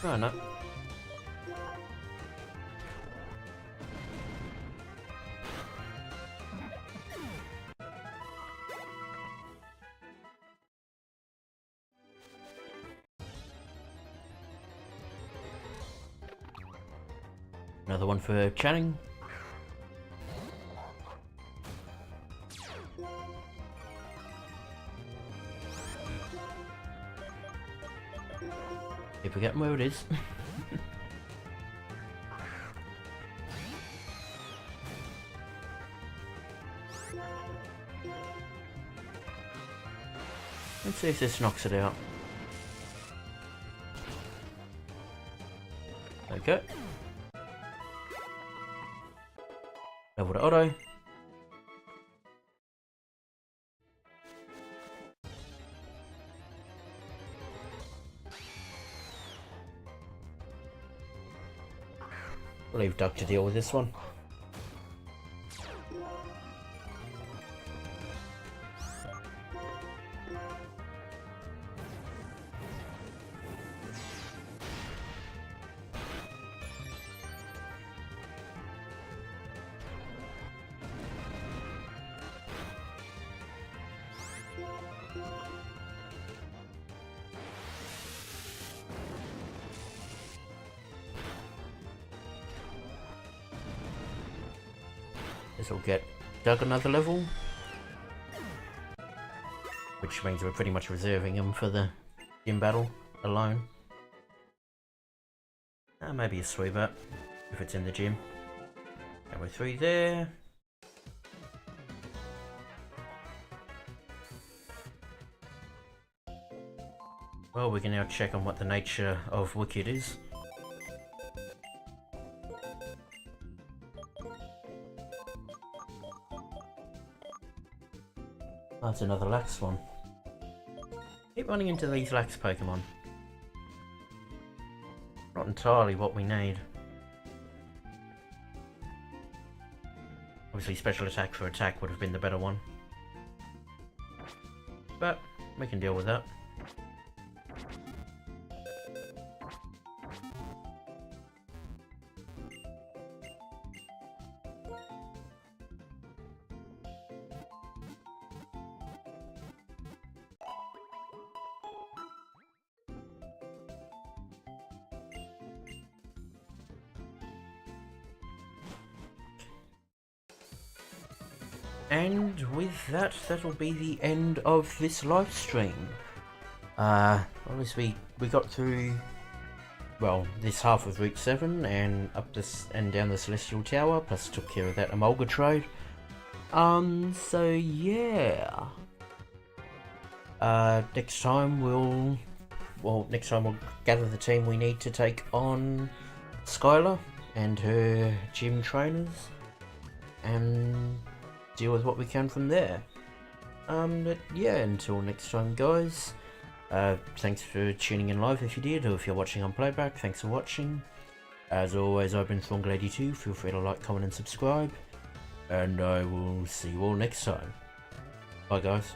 Oh no. Another one for Channing. Keep forgetting where it is. Let's see if this knocks it out. Okay. Level to auto. We'll leave Doug to deal with this one. This will get Doug another level, which means we're pretty much reserving him for the gym battle alone. Maybe a sweeper if it's in the gym. And we're through there. Well, we can now check on what the nature of Wicked is. That's another lax one. Keep running into these lax Pokemon. Not entirely what we need. Obviously special attack for attack would have been the better one. But we can deal with that. And with that, that'll be the end of this live stream. Obviously we got through, well, this half of Route 7 and up this and down the Celestial Tower, plus took care of that Emolga trade. So yeah. Next time we'll gather the team we need to take on Skyla and her gym trainers, and deal with what we can from there. But yeah, until next time, guys. Thanks for tuning in live if you did, or if you're watching on playback, thanks for watching. As always, I've been Strong82. Feel free to like, comment, and subscribe. And I will see you all next time. Bye, guys.